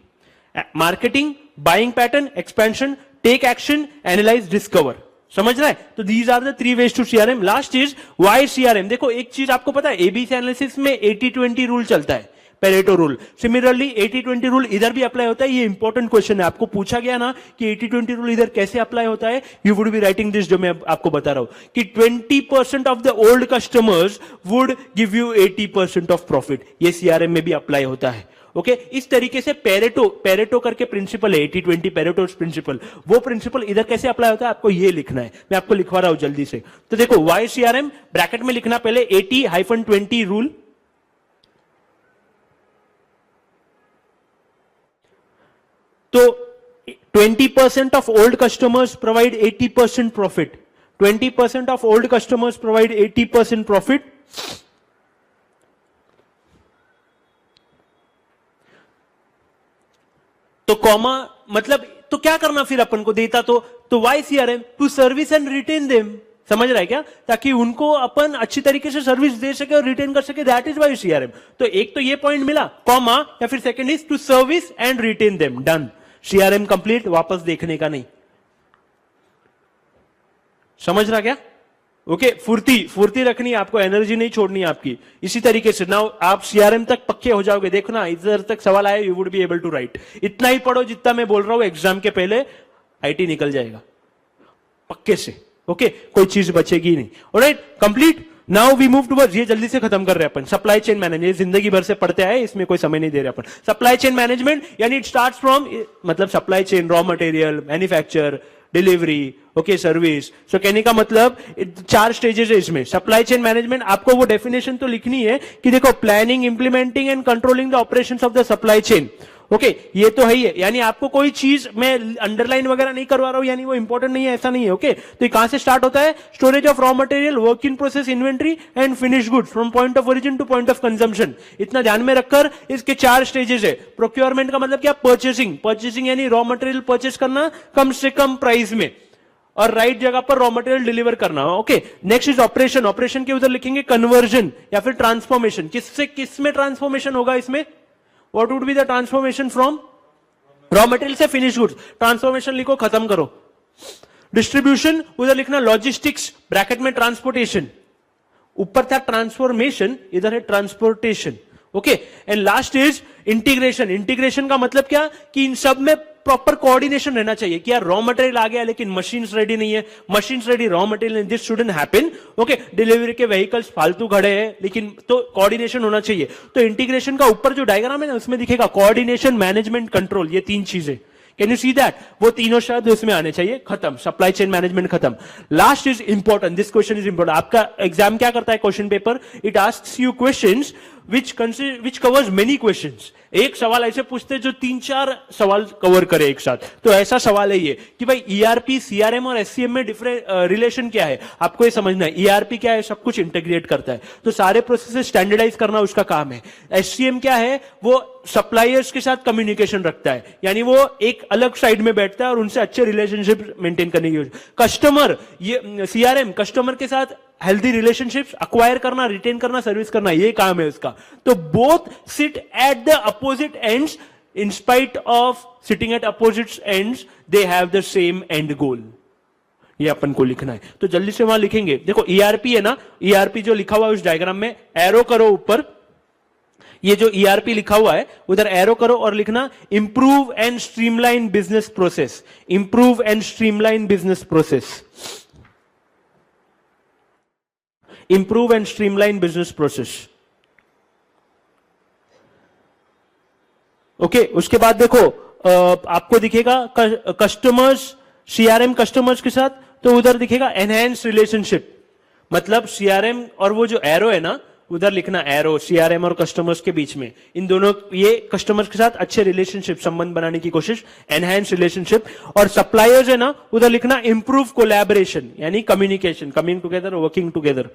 Marketing, buying pattern, expansion, take action, analyse, discover, समझ रहा है? तो these are the 3 ways to CRM. Last is why CRM. देखो एक चीज आपको पता है, एबीसी एनालिसिस में 80-20 रूल चलता है, पेरेटो रूल। सिमिलरली 80-20 रूल इधर भी अप्लाई होता है। ये इंपॉर्टेंट क्वेश्चन है, आपको पूछा गया ना कि 80-20 रूल इधर कैसे अप्लाई होता है, you would be writing this, जो मैं आपको बता रहा हूं कि 20% of the old customers would give you 80% of profit. ये सीआरएम में भी अप्लाई होता है, ओके। इस तरीके से पेरेटो करके प्रिंसिपल है, 80-20 पेरेटो प्रिंसिपल, वो प्रिंसिपल इधर कैसे अप्लाई होता है आपको ये लिखना है। मैं आपको लिखवा रहा हूं जल्दी से। तो देखो वाई सीआरएम ब्रैकेट में लिखना पहले 80-20 रूल, तो 20% of old customers provide 80% profit. 20% of old customers provide 80% profit. तो कॉमा मतलब तो क्या करना फिर अपन को देता तो why CRM to service and retain them, समझ रहा है क्या? ताकि उनको अपन अच्छी तरीके से सर्विस दे सके और रिटेन कर सके, दैट इज वाई सीआरएम। तो एक तो ये पॉइंट मिला, कॉमा, या फिर second is to service and retain them, done. CRM complete, वापस देखने का नहीं, समझ रहा क्या? ओके, फुर्ती रखनी है आपको, एनर्जी नहीं छोड़नी है आपकी। इसी तरीके से नाउ आप सीआरएम तक पक्के हो जाओगे। देखो ना, इधर तक सवाल आया, you would be able to write. इतना ही पढ़ो जितना मैं बोल रहा हूं, एग्जाम के पहले आईटी निकल जाएगा पक्के से, ओके, कोई चीज बचेगी नहीं। Alright, complete. Now we move towards, ये जल्दी से खत्म कर रहे हैं अपन, सप्लाई चेन मैनेजमेंट। जिंदगी भर से पढ़ते आए, इसमें कोई समय नहीं दे रहे अपन। सप्लाई चेन मैनेजमेंट यानी इट स्टार्ट्स फ्रॉम, मतलब supply chain, raw material, manufacture, delivery, okay, service. So कहने का मतलब 4 स्टेजेस है इसमें। सप्लाई चेन मैनेजमेंट, आपको वो डेफिनेशन तो लिखनी है कि देखो, planning, implementing and controlling the operations of the supply chain, okay, ये तो है ही है। यानी आपको कोई चीज मैं अंडरलाइन वगैरह नहीं करवा रहा हूं, यानी वो इंपॉर्टेंट नहीं है, ऐसा नहीं है, ओके। तो ये कहां से स्टार्ट होता है? Storage of raw material, work in process, inventory and finish goods from point of origin two point of consumption. इतना ध्यान में रखकर इसके 4 स्टेजेस है। प्रोक्योरमेंट का मतलब क्या? परचेसिंग यानी रॉ मटेरियल परचेस करना कम से कम प्राइस में और राइट जगह पर रॉ मटेरियल डिलीवर करना, okay. Next is operation. Operation के उधर लिखेंगे कन्वर्जन या फिर ट्रांसफॉर्मेशन। किसमें ट्रांसफॉर्मेशन होगा इसमें? What would be the transformation from raw material से फिनिश गुड्स? ट्रांसफॉर्मेशन लिखो, खत्म करो। डिस्ट्रीब्यूशन उधर लिखना लॉजिस्टिक्स, ब्रैकेट में ट्रांसपोर्टेशन, ऊपर था ट्रांसफॉर्मेशन, इधर है transportation, okay. And last is integration. Integration का मतलब क्या? कि इन सब में प्रॉपर कोऑर्डिनेशन रहना चाहिए कि यार रॉ मटेरियल आ गया लेकिन मशीन्स रेडी नहीं है, machines ready, raw material, this shouldn't happen, okay. Delivery के व्हीकल्स फालतू खड़े हैं, लेकिन तो कोऑर्डिनेशन होना चाहिए। तो इंटीग्रेशन का ऊपर जो डायग्राम है ना, उसमें दिखेगा कोऑर्डिनेशन, मैनेजमेंट, कंट्रोल, ये 3 चीजें। Can you see that? वो तीनों शब्द उसमें आने चाहिए, खत्म। सप्लाई चेन मैनेजमेंट खत्म। Last is important, this question is important. आपका एग्जाम क्या करता है? Question paper, it asks you questions which covers many questions। एक सवाल ऐसे पूछते जो 3-4 सवाल कवर करे एक साथ। तो ऐसा सवाल है ये कि भाई ईआरपी, सीआरएम और एससीएम में डिफरेंट रिलेशन क्या है, आपको ये समझना है। ईआरपी क्या है? सब कुछ इंटीग्रेट करता है, तो सारे प्रोसेस स्टैंडर्डाइज करना उसका काम है। एससीएम क्या है? वो सप्लायर्स के साथ कम्युनिकेशन रखता है, यानी वो एक अलग साइड में बैठता है और उनसे अच्छे रिलेशनशिप मेंटेन करने की। कस्टमर, ये सीआरएम कस्टमर के साथ हेल्दी रिलेशनशिप्स अक्वायर करना, रिटेन करना, सर्विस करना, ये काम है उसका। तो both sit at the opposite ends, in spite of sitting at opposite ends they have the same end goal. ये अपन को लिखना है, तो जल्दी से वहां लिखेंगे। देखो ईआरपी है ना, ईआरपी जो लिखा हुआ है उस डायग्राम में एरो करो ऊपर, ये जो ईआरपी लिखा हुआ है उधर एरो करो और लिखना improve and streamline business process. Improve and streamline business process, improve and streamline business process, okay. उसके बाद देखो आपको दिखेगा कस्टमर्स, सीआरएम कस्टमर्स के साथ, तो उधर दिखेगा एनहांस रिलेशनशिप। मतलब सीआरएम और वो जो एरो है ना, उधर लिखना एरो, सीआरएम और कस्टमर्स के बीच में, इन दोनों ये कस्टमर्स के साथ अच्छे रिलेशनशिप संबंध बनाने की कोशिश, एनहांस रिलेशनशिप। और सप्लायर्स है ना, उधर लिखना इंप्रूव कोलैबोरेशन, यानी communication, coming together, working together,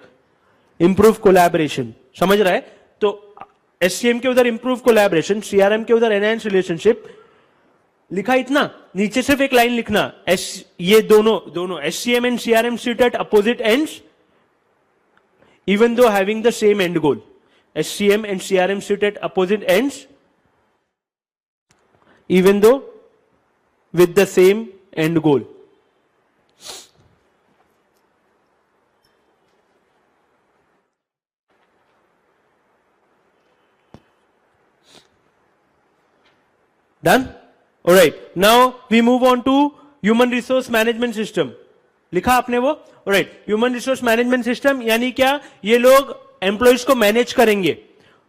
improve collaboration. समझ रहा है? तो एससीएम के उधर इंप्रूव कोलैबोरेशन, सीआरएम के उधर एनहांस रिलेशनशिप। लिखा इतना, नीचे सिर्फ एक लाइन लिखना, ये दोनों SCM and CRM sit at opposite ends even though having the same end goal. SCM and CRM sit at opposite ends even though with the same end goal. Done? Alright, now we move on to human resource management system. लिखा आपने वो? Right, human resource management system यानी क्या, ये लोग employees को manage करेंगे,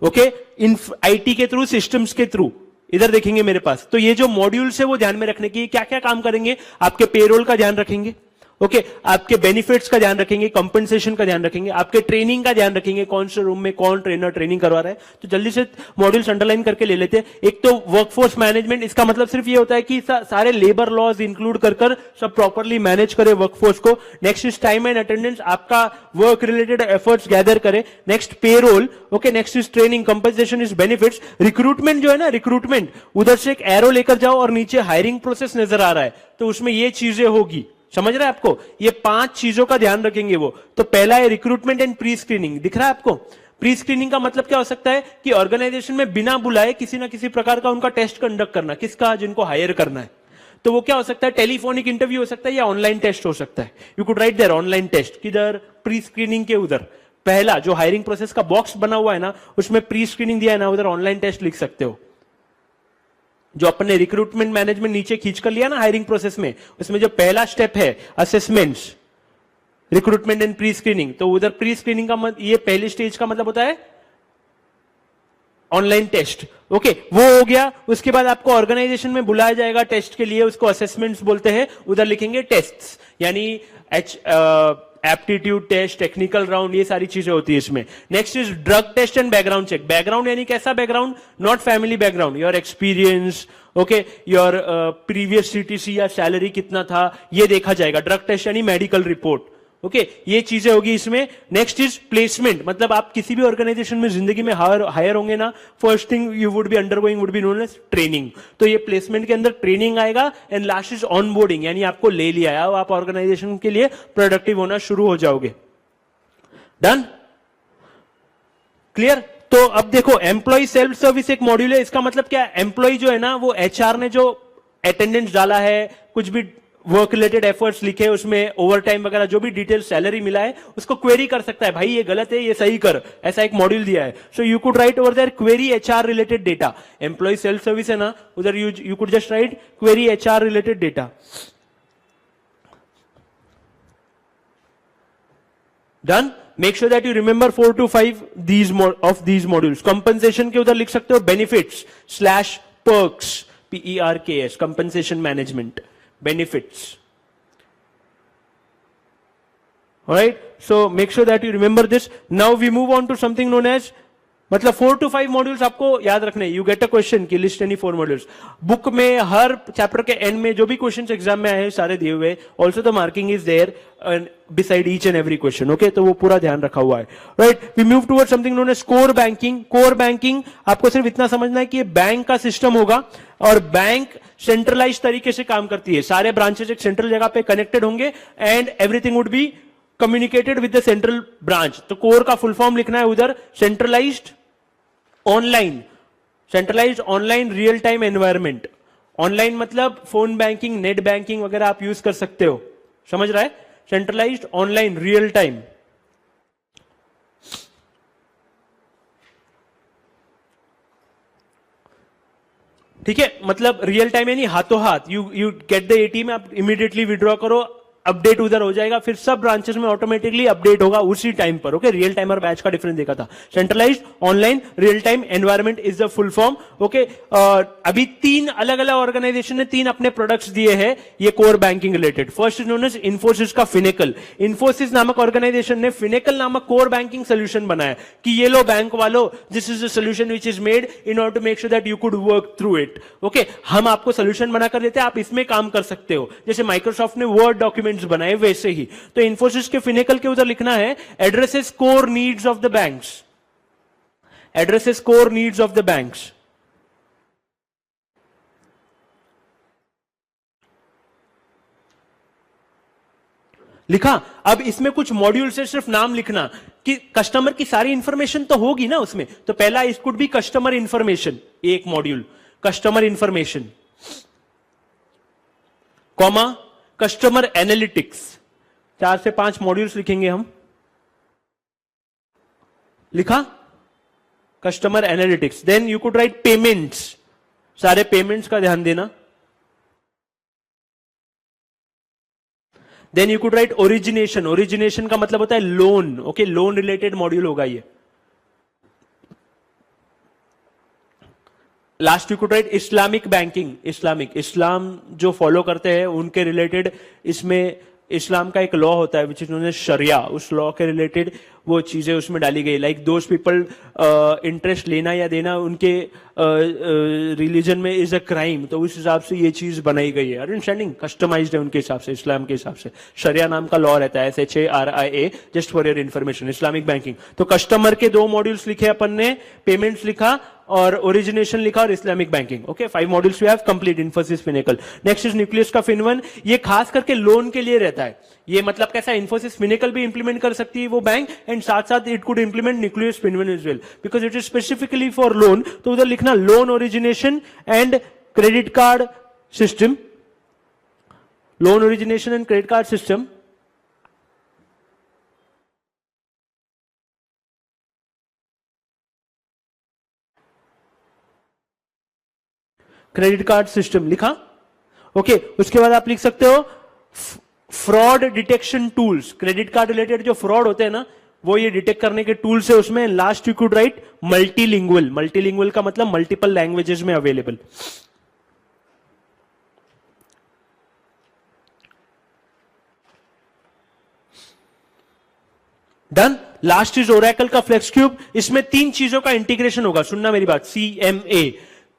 okay, in IT के थ्रू, सिस्टम्स के थ्रू। इधर देखेंगे मेरे पास, तो ये जो मॉड्यूल्स है वो ध्यान में रखने की, क्या क्या काम करेंगे, आपके पेरोल का ध्यान रखेंगे, ओके, आपके बेनिफिट्स का ध्यान रखेंगे, कंपनसेशन का ध्यान रखेंगे, आपके ट्रेनिंग का ध्यान रखेंगे, कौन से रूम में कौन ट्रेनर ट्रेनिंग करवा रहा है। तो जल्दी से मॉड्यूल्स अंडरलाइन करके ले लेते हैं। एक तो वर्कफोर्स मैनेजमेंट, इसका मतलब सिर्फ ये होता है कि सारे लेबर लॉज इंक्लूड कर सब प्रॉपरली मैनेज करे वर्कफोर्स को। Next is time and attendance, आपका वर्क रिलेटेड एफर्ट्स गैदर करे। Next payroll, okay, next is training, compensation is benefits. Recruitment जो है ना, रिक्रूटमेंट, उधर से एक एरो लेकर जाओ और नीचे हायरिंग प्रोसेस नजर आ रहा है, तो उसमें ये चीजें होगी। समझ रहे हैं आपको? ये 5 चीजों का ध्यान रखेंगे वो। तो पहला है रिक्रूटमेंट एंड प्री स्क्रीनिंग, दिख रहा है आपको? प्री स्क्रीनिंग का मतलब क्या हो सकता है कि ऑर्गेनाइजेशन में बिना बुलाए किसी ना किसी प्रकार का उनका टेस्ट कंडक्ट करना, किसका, जिनको हायर करना है। तो वो क्या हो सकता है, टेलीफोनिक इंटरव्यू हो सकता है या ऑनलाइन टेस्ट हो सकता है। You could write there online test, किधर, प्री स्क्रीनिंग के उधर। पहला जो हायरिंग प्रोसेस का बॉक्स बना हुआ है ना, उसमें प्री स्क्रीनिंग दिया है ना, उधर ऑनलाइन टेस्ट लिख सकते हो। जो अपन ने रिक्रूटमेंट मैनेजमेंट नीचे खींच कर लिया ना हायरिंग प्रोसेस में, उसमें जो पहला स्टेप है assessments, recruitment and pre screening, तो उधर प्री स्क्रीनिंग का ये पहले स्टेज का मतलब होता है ऑनलाइन टेस्ट, ओके, वो हो गया। उसके बाद आपको ऑर्गेनाइजेशन में बुलाया जाएगा टेस्ट के लिए, उसको असेसमेंट्स बोलते हैं, उधर लिखेंगे टेस्ट्स, यानी एप्टीट्यूड टेस्ट, टेक्निकल राउंड, ये सारी चीजें होती है इसमें। Next is drug test and background check. Background यानी कैसा background, not family background, your experience, okay, your previous CTC या सैलरी कितना था, ये देखा जाएगा। ड्रग टेस्ट यानी मेडिकल रिपोर्ट, ओके, ये चीजें होगी इसमें। नेक्स्ट इज प्लेसमेंट, मतलब आप किसी भी ऑर्गेनाइजेशन में जिंदगी में हायर होंगे ना, first thing you would be undergoing would be known as training. तो ये प्लेसमेंट के अंदर ट्रेनिंग आएगा। एंड लास्ट इज ऑनबोर्डिंग, यानी आपको ले लिया है, आप ऑर्गेनाइजेशन के लिए प्रोडक्टिव होना शुरू हो जाओगे। डन? क्लियर? तो अब देखो, एम्प्लॉय सेल्फ सर्विस एक मॉड्यूल है। इसका मतलब क्या है, एम्प्लॉय जो है ना, वो एचआर ने जो अटेंडेंस डाला है, कुछ भी वर्क रिलेटेड एफर्ट्स लिखे, उसमें ओवर टाइम वगैरह जो भी डिटेल सैलरी मिला है, उसको क्वेरी कर सकता है, भाई ये गलत है, ये सही कर, ऐसा एक मॉड्यूल दिया है। So you could write over there query HR related data. Employ self service है ना, उधर you could just write query HR related data. Done? Make sure that you remember 4 to 5 of these modules. Compensation के उधर लिख सकते हो benefits / perks, PERKS, compensation management, benefits. All right, so make sure that you remember this. Now we move on to something known as, मतलब 4 to 5 modules आपको याद रखने। You get a question कि लिस्ट एनी 4 मॉड्यूल्स। बुक में हर chapter के and में जो भी क्वेश्चंस एग्जाम में आए हैं सारे दिए हुए, also the marking is there beside each and every question, okay, तो वो पूरा ध्यान रखा हुआ है। Right, we move toward something known as core banking. Core banking आपको सिर्फ इतना समझना है कि ये बैंक का सिस्टम होगा और बैंक सेंट्रलाइज तरीके से काम करती है। सारे ब्रांचेस एक सेंट्रल जगह पे कनेक्टेड होंगे and everything would be communicated with the central branch. तो कोर का फुल फॉर्म लिखना है उधर, centralised online, centralised online real time environment. Online मतलब फोन बैंकिंग, नेट बैंकिंग वगैरह आप यूज कर सकते हो, समझ रहा है? Centralised online real time. ठीक है, मतलब रियल टाइम यानी हाथों हाथ, यू गेट द एटीएम, आप इमीडिएटली विड्रॉ करो, अपडेट उधर हो जाएगा, फिर सब ब्रांचेस में ऑटोमेटिकली अपडेट होगा उसी टाइम पर। ओके, रियल टाइम और बैच का डिफरेंस देखा था। Centralised, online, real time environment is the full form. Okay, अभी 3 अलग अलग ऑर्गेनाइजेशन ने 3 अपने प्रोडक्ट्स दिए हैं ये core banking related. First is known as Infosys का फिनेकल। इन्फोसिस नामक ऑर्गेनाइजेशन ने फिनेकल नामक कोर बैंकिंग सोल्यूशन बनाया कि ये लो बैंक वालों, this is the solution which is made in order to make sure that you could work through it. Okay, हम आपको सोल्यूशन बनाकर देते हैं, आप इसमें काम कर सकते हो। जैसे माइक्रोसॉफ्ट ने वर्ड डॉक्यूमेंट्स बनाए वैसे ही। तो इन्फोसिस के फिनेकल के उधर लिखना है addresses core needs of the banks, addresses core needs of the banks. लिखा। अब इसमें कुछ मॉड्यूल से सिर्फ नाम लिखना कि कस्टमर की सारी इंफॉर्मेशन तो होगी ना उसमें। तो पहला it could be customer information, एक module customer information, comma customer analytics. 4 से 5 मॉड्यूल्स लिखेंगे हम। लिखा customer analytics. Then you could write payments, सारे पेमेंट्स का ध्यान देना। Then you could write origination, origination का मतलब होता है loan. Okay, loan related module होगा ये। Last you could write Islamic banking, Islamic, इस्लाम जो फॉलो करते हैं उनके रिलेटेड, इसमें इस्लाम का एक लॉ होता है विच इज नोन एज शरिया, उस लॉ के रिलेटेड वो चीजें उसमें डाली गई। लाइक दोज पीपल इंटरेस्ट लेना या देना उनके रिलीजन में इज अ क्राइम, तो उस हिसाब से ये चीज बनाई गई है। अंडरस्टैंडिंग कस्टमाइज्ड है उनके हिसाब से, इस्लाम के हिसाब से। शरिया नाम का लॉ रहता है, SHARIA, just for your information. Islamic banking. तो कस्टमर के 2 मॉड्यूल्स लिखे अपन ने, पेमेंट्स लिखा और ओरिजिनेशन लिखा और Islamic banking. Okay, 5 modules we have complete. Infosys Finacle. Next is nucleus का फिन1। ये खास करके लोन के लिए रहता है। ये मतलब कैसा, इन्फोसिस फिनेकल भी इंप्लीमेंट कर सकती है वो बैंक, एंड साथ साथ इट कुड इंप्लीमेंट न्यूक्लियस फिन1 as well, because it is specifically for loan. तो उधर लिखना loan origination and credit card system, loan origination and credit card system. Credit card system लिखा। ओके, उसके बाद आप लिख सकते हो fraud detection tools. Credit card related जो फ्रॉड होते हैं ना, वो ये डिटेक्ट करने के टूल्स है उसमें। Last you could right multilingual. Multilingual का मतलब मल्टीपल लैंग्वेजेस में available. Done. Last is Oracle का फ्लेक्स क्यूब। इसमें 3 चीजों का इंटीग्रेशन होगा, सुनना मेरी बात। CMA,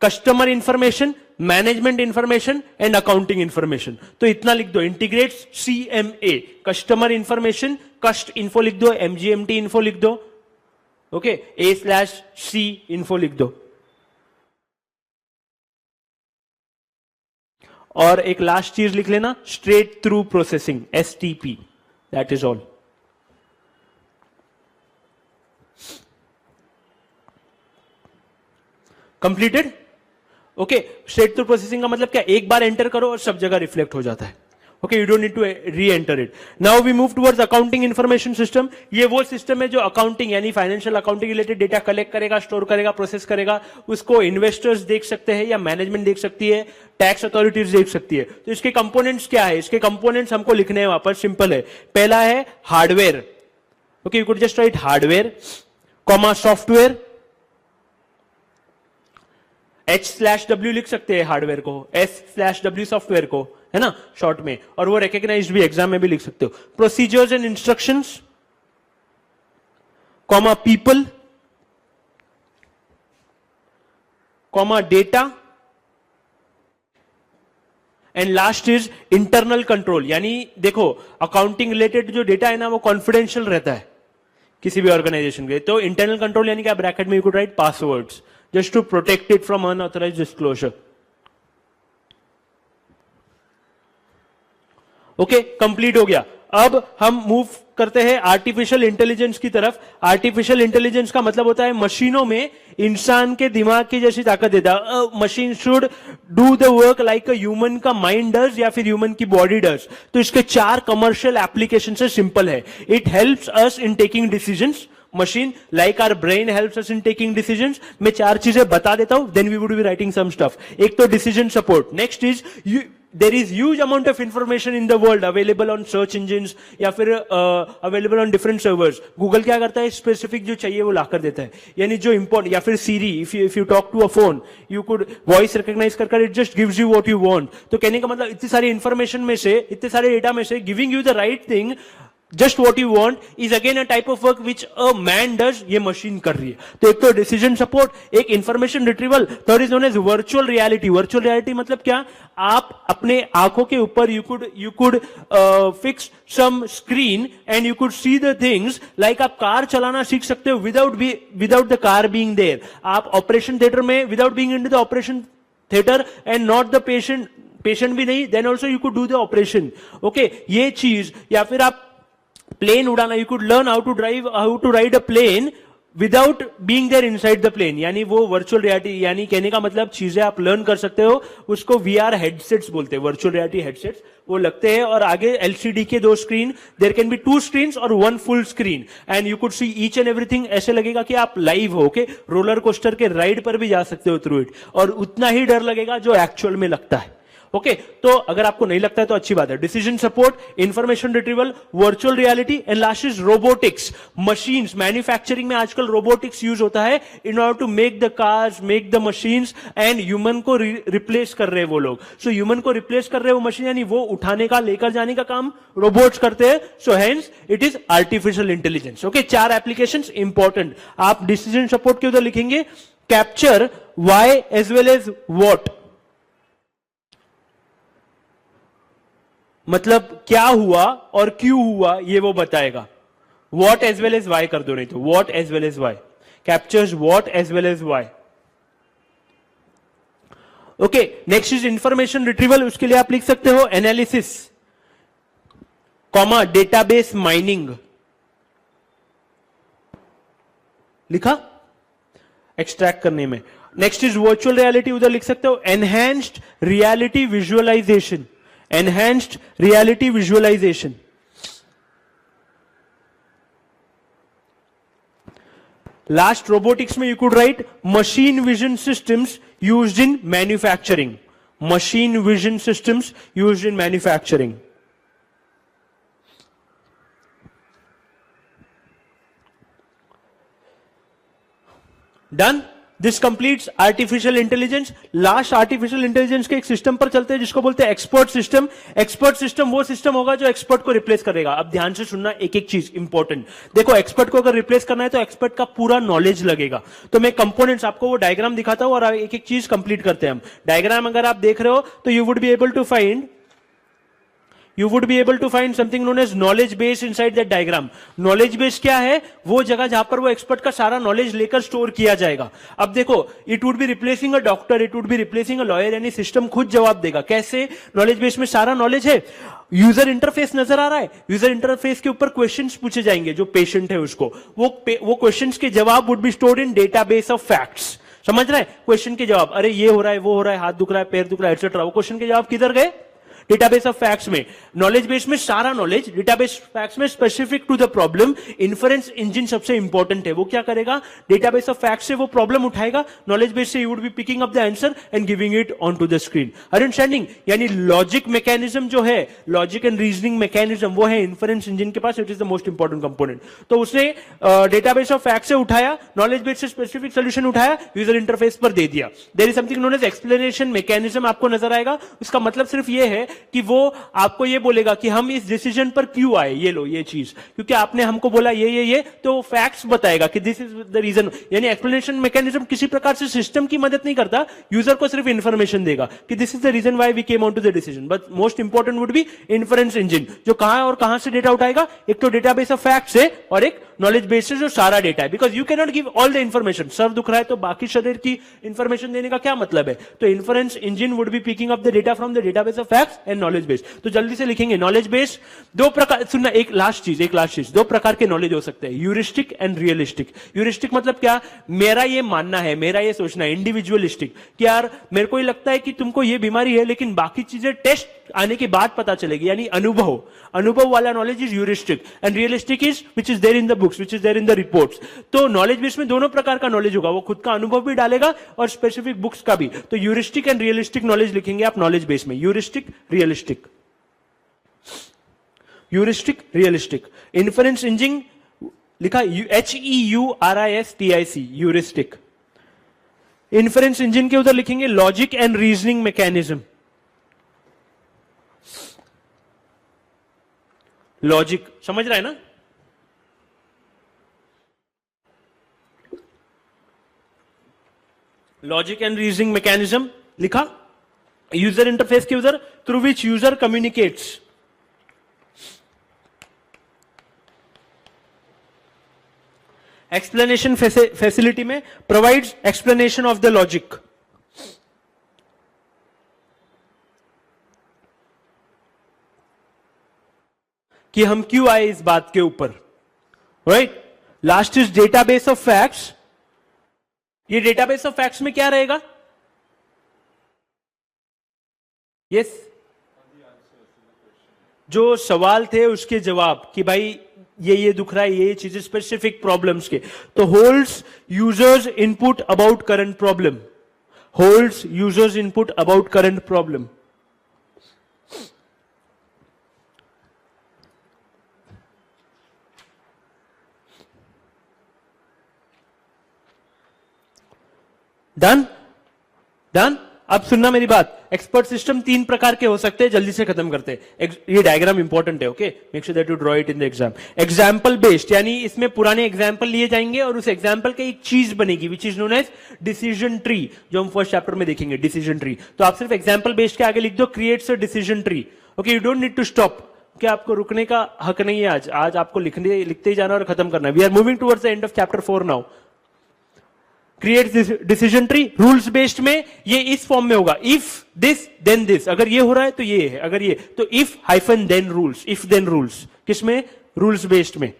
customer information, management information and accounting information. तो इतना लिख दो, इंटीग्रेट्स CMA, कस्टमर इंफॉर्मेशन, कस्ट इन्फो लिख दो, MGMT इन्फो लिख दो। ओके, A/C इन्फो लिख दो। और एक लास्ट चीज लिख लेना, straight through processing, STP। That is all. Completed. Okay, straight through processing का मतलब क्या, एक बार एंटर करो और सब जगह रिफ्लेक्ट हो जाता है। Okay, you don't need to reenter it. Now we move towards accounting information system. ये वो सिस्टम है जो अकाउंटिंग यानी financial accounting related data collect करेगा, स्टोर करेगा, प्रोसेस करेगा। उसको इन्वेस्टर्स देख सकते हैं या मैनेजमेंट देख सकती है, टैक्स अथॉरिटीज देख सकती है। तो इसके कंपोनेंट्स क्या है, इसके कंपोनेंट्स हमको लिखने हैं वापस, सिंपल है। पहला है hardware. Okay, you could just right hardware, comma software, H/W लिख सकते हैं हार्डवेयर को, S/W सॉफ्टवेयर को, है ना, शॉर्ट में। और वो रिकॉग्नाइज्ड भी, एग्जाम में भी लिख सकते हो। Procedures and instructions, comma people, comma data, and last is internal control. यानी देखो, अकाउंटिंग रिलेटेड जो डेटा है ना वो कॉन्फिडेंशियल रहता है किसी भी ऑर्गेनाइजेशन के। तो इंटरनल कंट्रोल यानी क्या, ब्रैकेट में you could right passwords, just to protect it from unauthorized disclosure. Okay, complete हो गया। अब हम मूव करते हैं आर्टिफिशियल इंटेलिजेंस की तरफ। आर्टिफिशियल इंटेलिजेंस का मतलब होता है मशीनों में इंसान के दिमाग की जैसी ताकत देता है। Machine should do the work like a human का माइंड डज या फिर ह्यूमन की बॉडी डज। तो इसके 4 कमर्शियल एप्लीकेशन से सिंपल है। It helps us in taking decisions. Machine like our brain helps us in taking decisions. मैं 4 चीजें बता देता हूं, then we would be writing some stuff. एक तो decision support, next is there is huge amount of information in the world available on search engines या फिर available on different servers. Google क्या करता है, specific जो चाहिए वो लाकर देता है. यानी जो important, या फिर Siri, if you talk to a phone, you could voice recognize कर it just gives you what you want. तो कहने का मतलब इतनी सारी information में से, इतने सारे data में से, giving you the right thing, just what you want is again a type of work which a man does, ये machine कर रही है. तो एक तो decision support, एक information retrieval, third is known as virtual reality. Virtual reality मतलब क्या, आप अपने आंखों के ऊपर you could fix some screen and you could see the things, like आप कार चलाना सीख सकते हो without the car being there. आप operation theater में without being into the operation theater and not the patient भी नहीं, then also you could do the operation. Okay, ये चीज, या फिर आप प्लेन उड़ाना, you could learn how to ride a plane without being there inside the plane. यानी वो वर्चुअल रियलिटी, यानी कहने का मतलब चीजें आप लर्न कर सकते हो, उसको VR हेडसेट्स बोलते हैं, वर्चुअल रियलिटी हेडसेट्स. वो लगते हैं और आगे LCD के 2 screen, there can be 2 screens और 1 full screen, and you could see each and everything. ऐसे लगेगा कि आप लाइव हो के रोलर कोस्टर के राइड पर भी जा सकते हो थ्रू इट, और उतना ही डर लगेगा जो एक्चुअल में लगता है. ओके, तो अगर आपको नहीं लगता है तो अच्छी बात है. Decision support, information retrieval, virtual reality, and last is robotics. Machines, manufacturing में आजकल रोबोटिक्स यूज होता है in order to make the cars, make the machines, and human को रिप्लेस कर रहे हैं वो लोग. सो ह्यूमन को रिप्लेस कर रहे हैं वो मशीन, यानी वो उठाने का, लेकर जाने का काम रोबोट्स करते हैं. So hence it is artificial intelligence. Okay, 4 applications important. आप डिसीजन सपोर्ट के उधर लिखेंगे capture why as well as what, मतलब क्या हुआ और क्यों हुआ ये वो बताएगा. What as well as why कर दो, नहीं तो what as well as why. Captures what as well as why. Okay, next is information retrieval. उसके लिए आप लिख सकते हो एनालिसिस, कॉमा डेटाबेस माइनिंग. लिखा एक्सट्रैक्ट करने में. नेक्स्ट इज वर्चुअल रियलिटी, उधर लिख सकते हो enhanced reality visualisation. Enhanced reality visualization. Last, robotics में you could write machine vision systems used in manufacturing. Machine vision systems used in manufacturing. Done? This completes artificial intelligence. Last artificial intelligence के एक system पर चलते हैं जिसको बोलते हैं expert system. Expert system वो सिस्टम होगा जो एक्सपर्ट को रिप्लेस करेगा. अब ध्यान से सुनना, एक एक चीज इंपॉर्टेंट. देखो, एक्सपर्ट को अगर रिप्लेस करना है तो एक्सपर्ट का पूरा नॉलेज लगेगा. तो मैं कंपोनेंट्स आपको वो डायग्राम दिखाता हूं और एक एक चीज कंप्लीट करते हैं हम. डायग्राम अगर आप देख रहे हो तो you would be able to find something known as knowledge base inside that diagram. knowledge base क्या है? वो जगह जहां पर वो एक्सपर्ट का सारा नॉलेज लेकर स्टोर किया जाएगा. अब देखो, it would B replacing a doctor, it would B replacing a lawyer, यानी सिस्टम खुद जवाब देगा. कैसे? नॉलेज बेस में सारा नॉलेज है. यूजर इंटरफेस नजर आ रहा है, यूजर इंटरफेस के ऊपर क्वेश्चंस पूछे जाएंगे जो पेशेंट है उसको. वो क्वेश्चंस के जवाब would be stored in database of facts. समझ रहा है? क्वेश्चन के जवाब, अरे ये हो रहा है, वो हो रहा है, हाथ दुख रहा है, पैर दुख रहा है, एटसेट्रा, वो क्वेश्चन के जवाब किधर गए? डेटाबेस ऑफ फैक्ट्स में. नॉलेज बेस में सारा नॉलेज, डेटाबेस फैक्ट्स में specific to the problem. Inference engine सबसे इंपॉर्टेंट है. वो क्या करेगा? डेटाबेस ऑफ फैक्ट्स से वो प्रॉब्लम उठाएगा, नॉलेज बेस से you would be picking up the answer and giving it on to the screen. Understanding? यानी लॉजिक मैकेनिज्म जो है, लॉजिक एंड रीजनिंग मैकेनिज्म, वो है इन्फरेंस इंजन के पास. It is the most important component. तो उसने डेटाबेस ऑफ फैक्ट्स से उठाया, नॉलेज बेस से स्पेसिफिक सोल्यूशन उठाया, यूजर इंटरफेस पर दे दिया. There is something known as explanation mechanism. आपको नजर आएगा. उसका मतलब सिर्फ ये है कि वो आपको ये बोलेगा कि हम इस डिसीजन पर क्यों आए, ये लो ये चीज, क्योंकि आपने हमको बोला ये, तो फैक्ट्स बताएगा कि दिस इज द रीजन. यानी एक्सप्लेनेशन मैकेनिज्म किसी प्रकार से सिस्टम की मदद नहीं करता, यूजर को सिर्फ इंफॉर्मेशन देगा कि this is the reason why we came on to the decision. But most important would be inference engine, जो कहां और कहां से डेटा उठाएगा. एक तो डेटाबेस ऑफ फैक्ट्स है और एक नॉलेज बेस से जो सारा डेटा है. Because you can not give all the information. Sir दुख रहा है तो बाकी शरीर की इंफॉर्मेशन देने का क्या मतलब है? तो inference engine would be picking up the data from the database of facts and knowledge based. तो जल्दी से लिखेंगे नॉलेज बेस्ड। दो प्रकार, सुनना, एक लास्ट चीज, दो प्रकार के नॉलेज हो सकते हैं, यूरिस्टिक एंड रियलिस्टिक। यूरिस्टिक मतलब क्या, मेरा ये मानना है, मेरा ये सोचना है। इंडिविजुअलिस्टिक कि यार मेरे को ये लगता है कि तुमको ये बीमारी है, लेकिन बाकी चीजें टेस्ट आने के बाद पता चलेगी, यानी अनुभव वाला knowledge is heuristic. And realistic is which is there in the books, which is there in the reports. तो नॉलेज बेस में दोनों प्रकार का नॉलेज होगा, वो खुद का अनुभव भी डालेगा और स्पेसिफिक बुक्स का भी। तो यूरिस्टिक एंड रियलिस्टिक नॉलेज लिखेंगे आप नॉलेज बेस में, heuristic realistic, heuristic realistic. Inference engine लिखा HEURISTIC, यूरिस्टिक। इन्फरेंस इंजिन के उधर लिखेंगे logic and reasoning mechanism, logic, समझ रहा है ना। लॉजिक एंड रीजनिंग मैकेनिज्म लिखा। यूजर इंटरफेस के उधर through which user communicates, explanation facility में provides explanation of the logic. कि हम क्यों आए इस बात के ऊपर, right. Last is database of facts. ये डेटाबेस ऑफ फैक्ट्स में क्या रहेगा, यस, जो सवाल थे उसके जवाब, कि भाई ये दुख रहा है, ये चीजें स्पेसिफिक प्रॉब्लम्स के। तो holds users input about current problem, holds users input about current problem. Done done. अब सुनना मेरी बात, एक्सपर्ट सिस्टम तीन प्रकार के हो सकते हैं, जल्दी से खत्म करते हैं। ये डायग्राम इंपॉर्टेंट है, okay, make sure that you draw it in the exam. Example based, यानी इसमें पुराने एग्जाम्पल लिए जाएंगे और उस एग्जाम्पल के एक चीज बनेगी which is known as decision tree, जो हम फर्स्ट चैप्टर में देखेंगे, डिसीजन ट्री। तो आप सिर्फ एग्जाम्पल बेस्ड के आगे लिख दो creates a decision tree, okay, you don't need to stop, कि आपको रुकने का हक नहीं है। आज आपको लिखते ही जाना और खत्म करना। We are moving towards the end of chapter 4 now. Create decision tree. Rules based में ये इस फॉर्म में होगा, इफ दिस देन दिस, अगर ये हो रहा है तो ये है, अगर ये तो if hyphen then rules, if then rules. किसमें, रूल्स बेस्ड में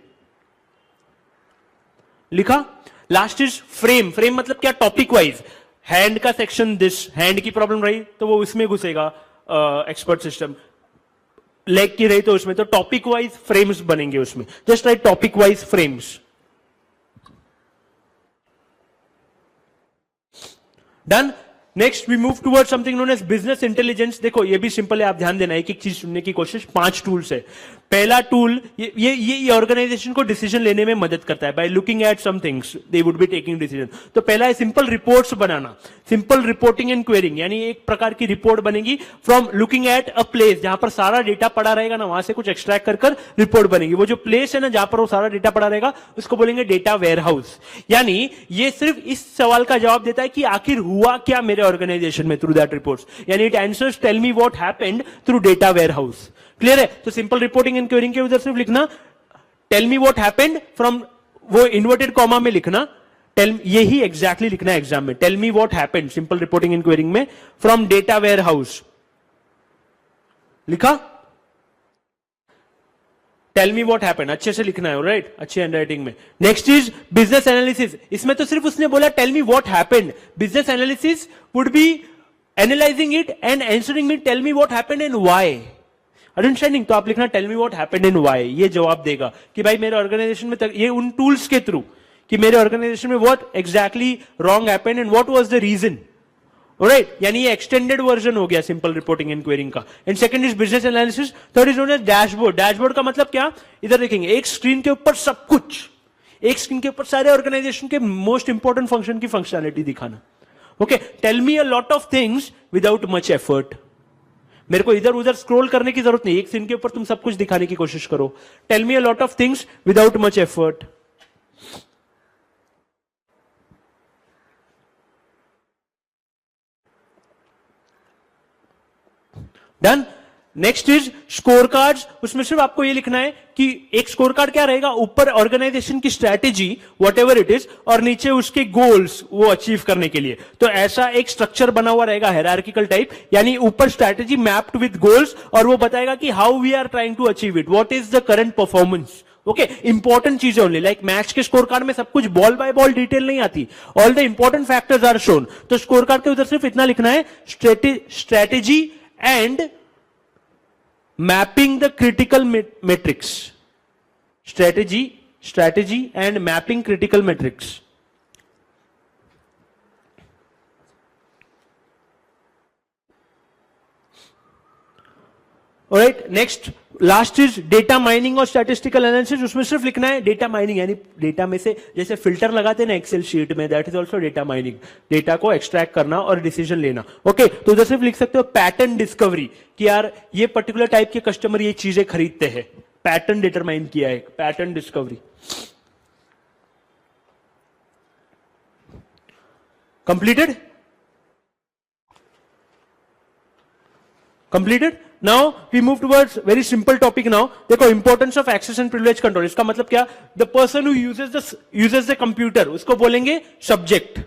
लिखा। Last is frame. फ्रेम मतलब क्या, टॉपिक वाइज। हैंड का सेक्शन दिस, हैंड की प्रॉब्लम रही तो वो उसमें घुसेगा एक्सपर्ट सिस्टम, लेग की रही तो उसमें, तो टॉपिक वाइज फ्रेम्स बनेंगे उसमें। Just write topic wise frames. Done. Next we move toward something known as business intelligence. देखो ये भी सिंपल है, आप ध्यान देना, एक एक चीज सुनने की कोशिश। 5 टूल्स है। पहला टूल ये ऑर्गेनाइजेशन को डिसीजन लेने में मदद करता है। By looking at some things they would be taking decision. तो पहला है सिंपल रिपोर्ट्स बनाना, सिंपल रिपोर्टिंग एंड क्वेरिंग, यानी एक प्रकार की रिपोर्ट बनेगी from looking at a place, जहां पर सारा डेटा पड़ा रहेगा ना, वहां से कुछ एक्सट्रैक्ट कर रिपोर्ट बनेगी। वो जो प्लेस है ना जहां पर वो सारा डेटा पड़ा रहेगा, उसको बोलेंगे डेटा वेयरहाउस। यानी ये सिर्फ इस सवाल का जवाब देता है कि आखिर हुआ क्या मेरे ऑर्गेनाइजेशन में थ्रू दैट रिपोर्ट्स, यानी it answers tell me what happened through data warehouse. Clear है। तो सिंपल रिपोर्टिंग एंड क्वेरिंग के उधर सिर्फ लिखना tell me what happened from, वो इन्वर्टेड कॉमा में लिखना टेल, यही एग्जैक्टली लिखना है एग्जाम में, tell me what happened simple reporting and querying में फ्रॉम डेटा वेयरहाउस। लिखा टेल मी व्हाट हैपेंड, अच्छे से लिखना है, राइट, अच्छी हैंडराइटिंग में। Next is business analysis. इसमें तो सिर्फ उसने बोला tell me what happened, business analysis would be analysing it and answering me tell me what happened and why. Understanding. तो आप लिखना tell me what happened and why, ये जवाब देगा कि भाई मेरे ऑर्गेनाइजेशन में ये उन टूल्स के थ्रू कि मेरे ऑर्गेनाइजेशन में what exactly wrong happened and what was the reason, right. यानी ये एक्सटेंडेड वर्जन हो गया सिंपल रिपोर्टिंग एंड क्वेरिंग का। And second is business analysis. Third is known as dashboard. Dashboard का मतलब क्या, इधर देखेंगे एक स्क्रीन के ऊपर सब कुछ, एक स्क्रीन के ऊपर सारे ऑर्गेनाइजेशन के मोस्ट इंपॉर्टेंट फंक्शन की फंक्शनैलिटी दिखाना। Okay, tell me a lot of things without much effort. मेरे को इधर उधर स्क्रॉल करने की जरूरत नहीं, एक स्क्रीन के ऊपर तुम सब कुछ दिखाने की कोशिश करो। Tell me a lot of things without much effort. Done. Next is score cards, उसमें सिर्फ आपको ये लिखना है कि एक स्कोर कार्ड क्या रहेगा, ऊपर ऑर्गेनाइजेशन की strategy what ever it is और नीचे उसके गोल्स वो अचीव करने के लिए। तो ऐसा एक स्ट्रक्चर बना हुआ रहेगा हायरार्किकल टाइप, यानी ऊपर स्ट्रैटेजी मैप्ड विद गोल्स और वो बताएगा कि how we are trying to achieve it, what is the current performance. Okay, important चीजें ओनली, लाइक मैच के स्कोर कार्ड में सब कुछ बॉल बाय बॉल डिटेल नहीं आती, all the important factors are shown. तो स्कोर कार्ड के उधर सिर्फ इतना लिखना है, strategy and mapping the critical metrics, strategy and mapping critical metrics. Alright, next last is data mining और स्टैटिस्टिकल एनालिसिस, उसमें सिर्फ लिखना है डेटा माइनिंग, यानी डेटा में से जैसे फिल्टर लगाते हैं ना एक्सेल शीट में, that is also data mining, data को एक्सट्रैक्ट करना और डिसीजन लेना। ओके, तो उधर सिर्फ लिख सकते हो पैटर्न डिस्कवरी, कि यार ये पर्टिकुलर टाइप के कस्टमर ये चीजें खरीदते हैं, पैटर्न डिटरमाइन किया है, pattern discovery. Completed, completed. Now we move towards very simple topic. Now देखो, importance of access and privilege control, इसका मतलब क्या, the person who uses the computer, उसको बोलेंगे सब्जेक्ट।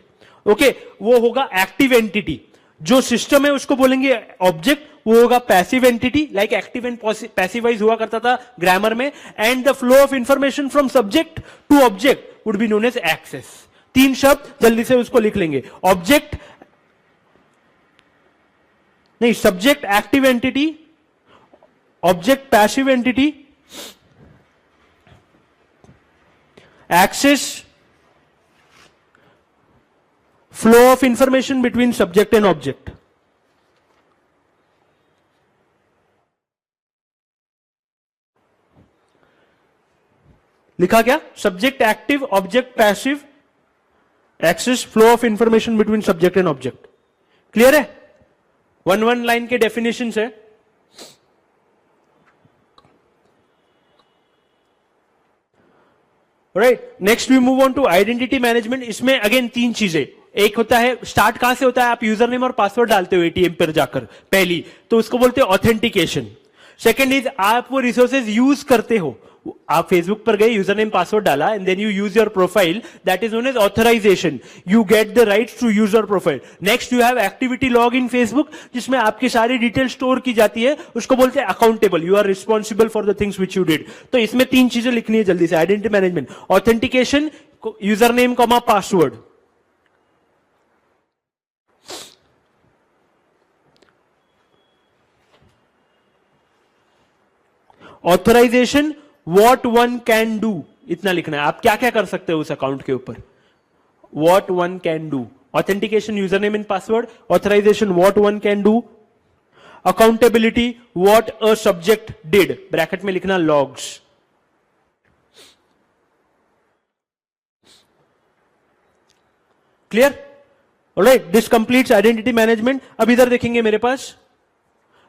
ओके, वो होगा एक्टिव एंटिटी। जो सिस्टम है उसको बोलेंगे ऑब्जेक्ट, वो होगा passive entity, like active and passive voice हुआ करता था ग्रामर में। And the flow of information from subject to object would be known as access. तीन शब्द जल्दी से उसको लिख लेंगे, ऑब्जेक्ट नहीं, subject active entity, object passive entity, access flow of information between subject and object. लिखा क्या, subject active, object passive, access flow of information between subject and object. Clear है? वन लाइन के डेफिनेशन है। Right, next we move on to identity management. इसमें again तीन चीजें, एक होता है स्टार्ट कहां से होता है, आप यूजर नेम और पासवर्ड डालते हो एटीएम पर जाकर पहली, तो उसको बोलते हैं ऑथेंटिकेशन। सेकेंड इज आप वो रिसोर्सेज यूज करते हो, आप फेसबुक पर गए, यूजर नेम पासवर्ड डाला and then you use your profile, that is known as authorisation, you get the rights to use your profile. Next you have activity log in Facebook, जिसमें आपकी सारी detail store की जाती है, उसको बोलते हैं accountable, you are responsible for the things which you did. तो इसमें तीन चीजें लिखनी है जल्दी से, identity management, authentication, user name comma password. Authorisation, what one can do, इतना लिखना है, आप क्या क्या कर सकते हो उस अकाउंट के ऊपर, what one can do. Authentication, user name and password, authorisation, what one can do, accountability, what a subject did, bracket में लिखना logs. Clear? Alright, this completes identity management. अब इधर देखेंगे मेरे पास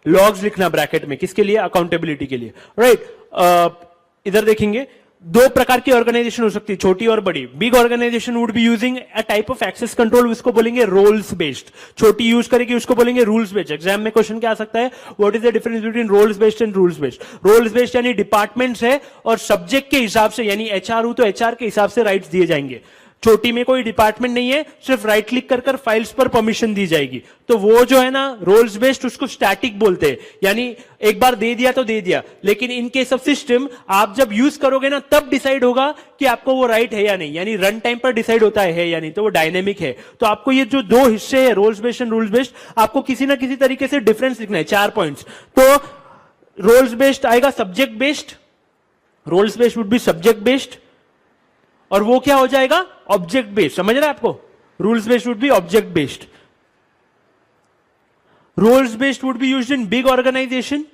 लॉग्स लिखना ब्रैकेट में, किसके लिए, अकाउंटेबिलिटी के लिए। राइट, इधर देखेंगे दो प्रकार की ऑर्गेनाइजेशन हो सकती है, छोटी और बड़ी। Big organisation would be using a type of access control, उसको बोलेंगे रोल्स बेस्ड। छोटी यूज करेगी, उसको बोलेंगे रूल्स बेस्ड। एग्जाम में क्वेश्चन क्या आ सकता है, what is the difference between roles based and rules based. Roles based यानी डिपार्टमेंट्स है और सब्जेक्ट के हिसाब से, यानी एचआर हो तो एचआर के हिसाब से राइट्स दिए जाएंगे। छोटी में कोई डिपार्टमेंट नहीं है, सिर्फ राइट क्लिक कर कर फाइल्स पर परमिशन दी जाएगी। तो वो जो है ना रोल्स बेस्ड, उसको स्टैटिक बोलते हैं, यानी एक बार दे दिया तो दे दिया, लेकिन इन केस ऑफ सिस्टम आप जब यूज करोगे ना तब डिसाइड होगा कि आपको वो राइट है या नहीं, यानी रन टाइम पर डिसाइड होता है या नहीं, तो वो डायनेमिक है। तो आपको ये जो दो हिस्से है, roles based and rules based, आपको किसी ना किसी तरीके से डिफरेंस लिखना है, 4 पॉइंट्स। तो रोल्स बेस्ड आएगा subject based, roles based would be subject based, और वो क्या हो जाएगा, ऑब्जेक्ट बेस्ड। समझ रहे हैं आपको, rules based would be object based. Roles based would be used in big organisation,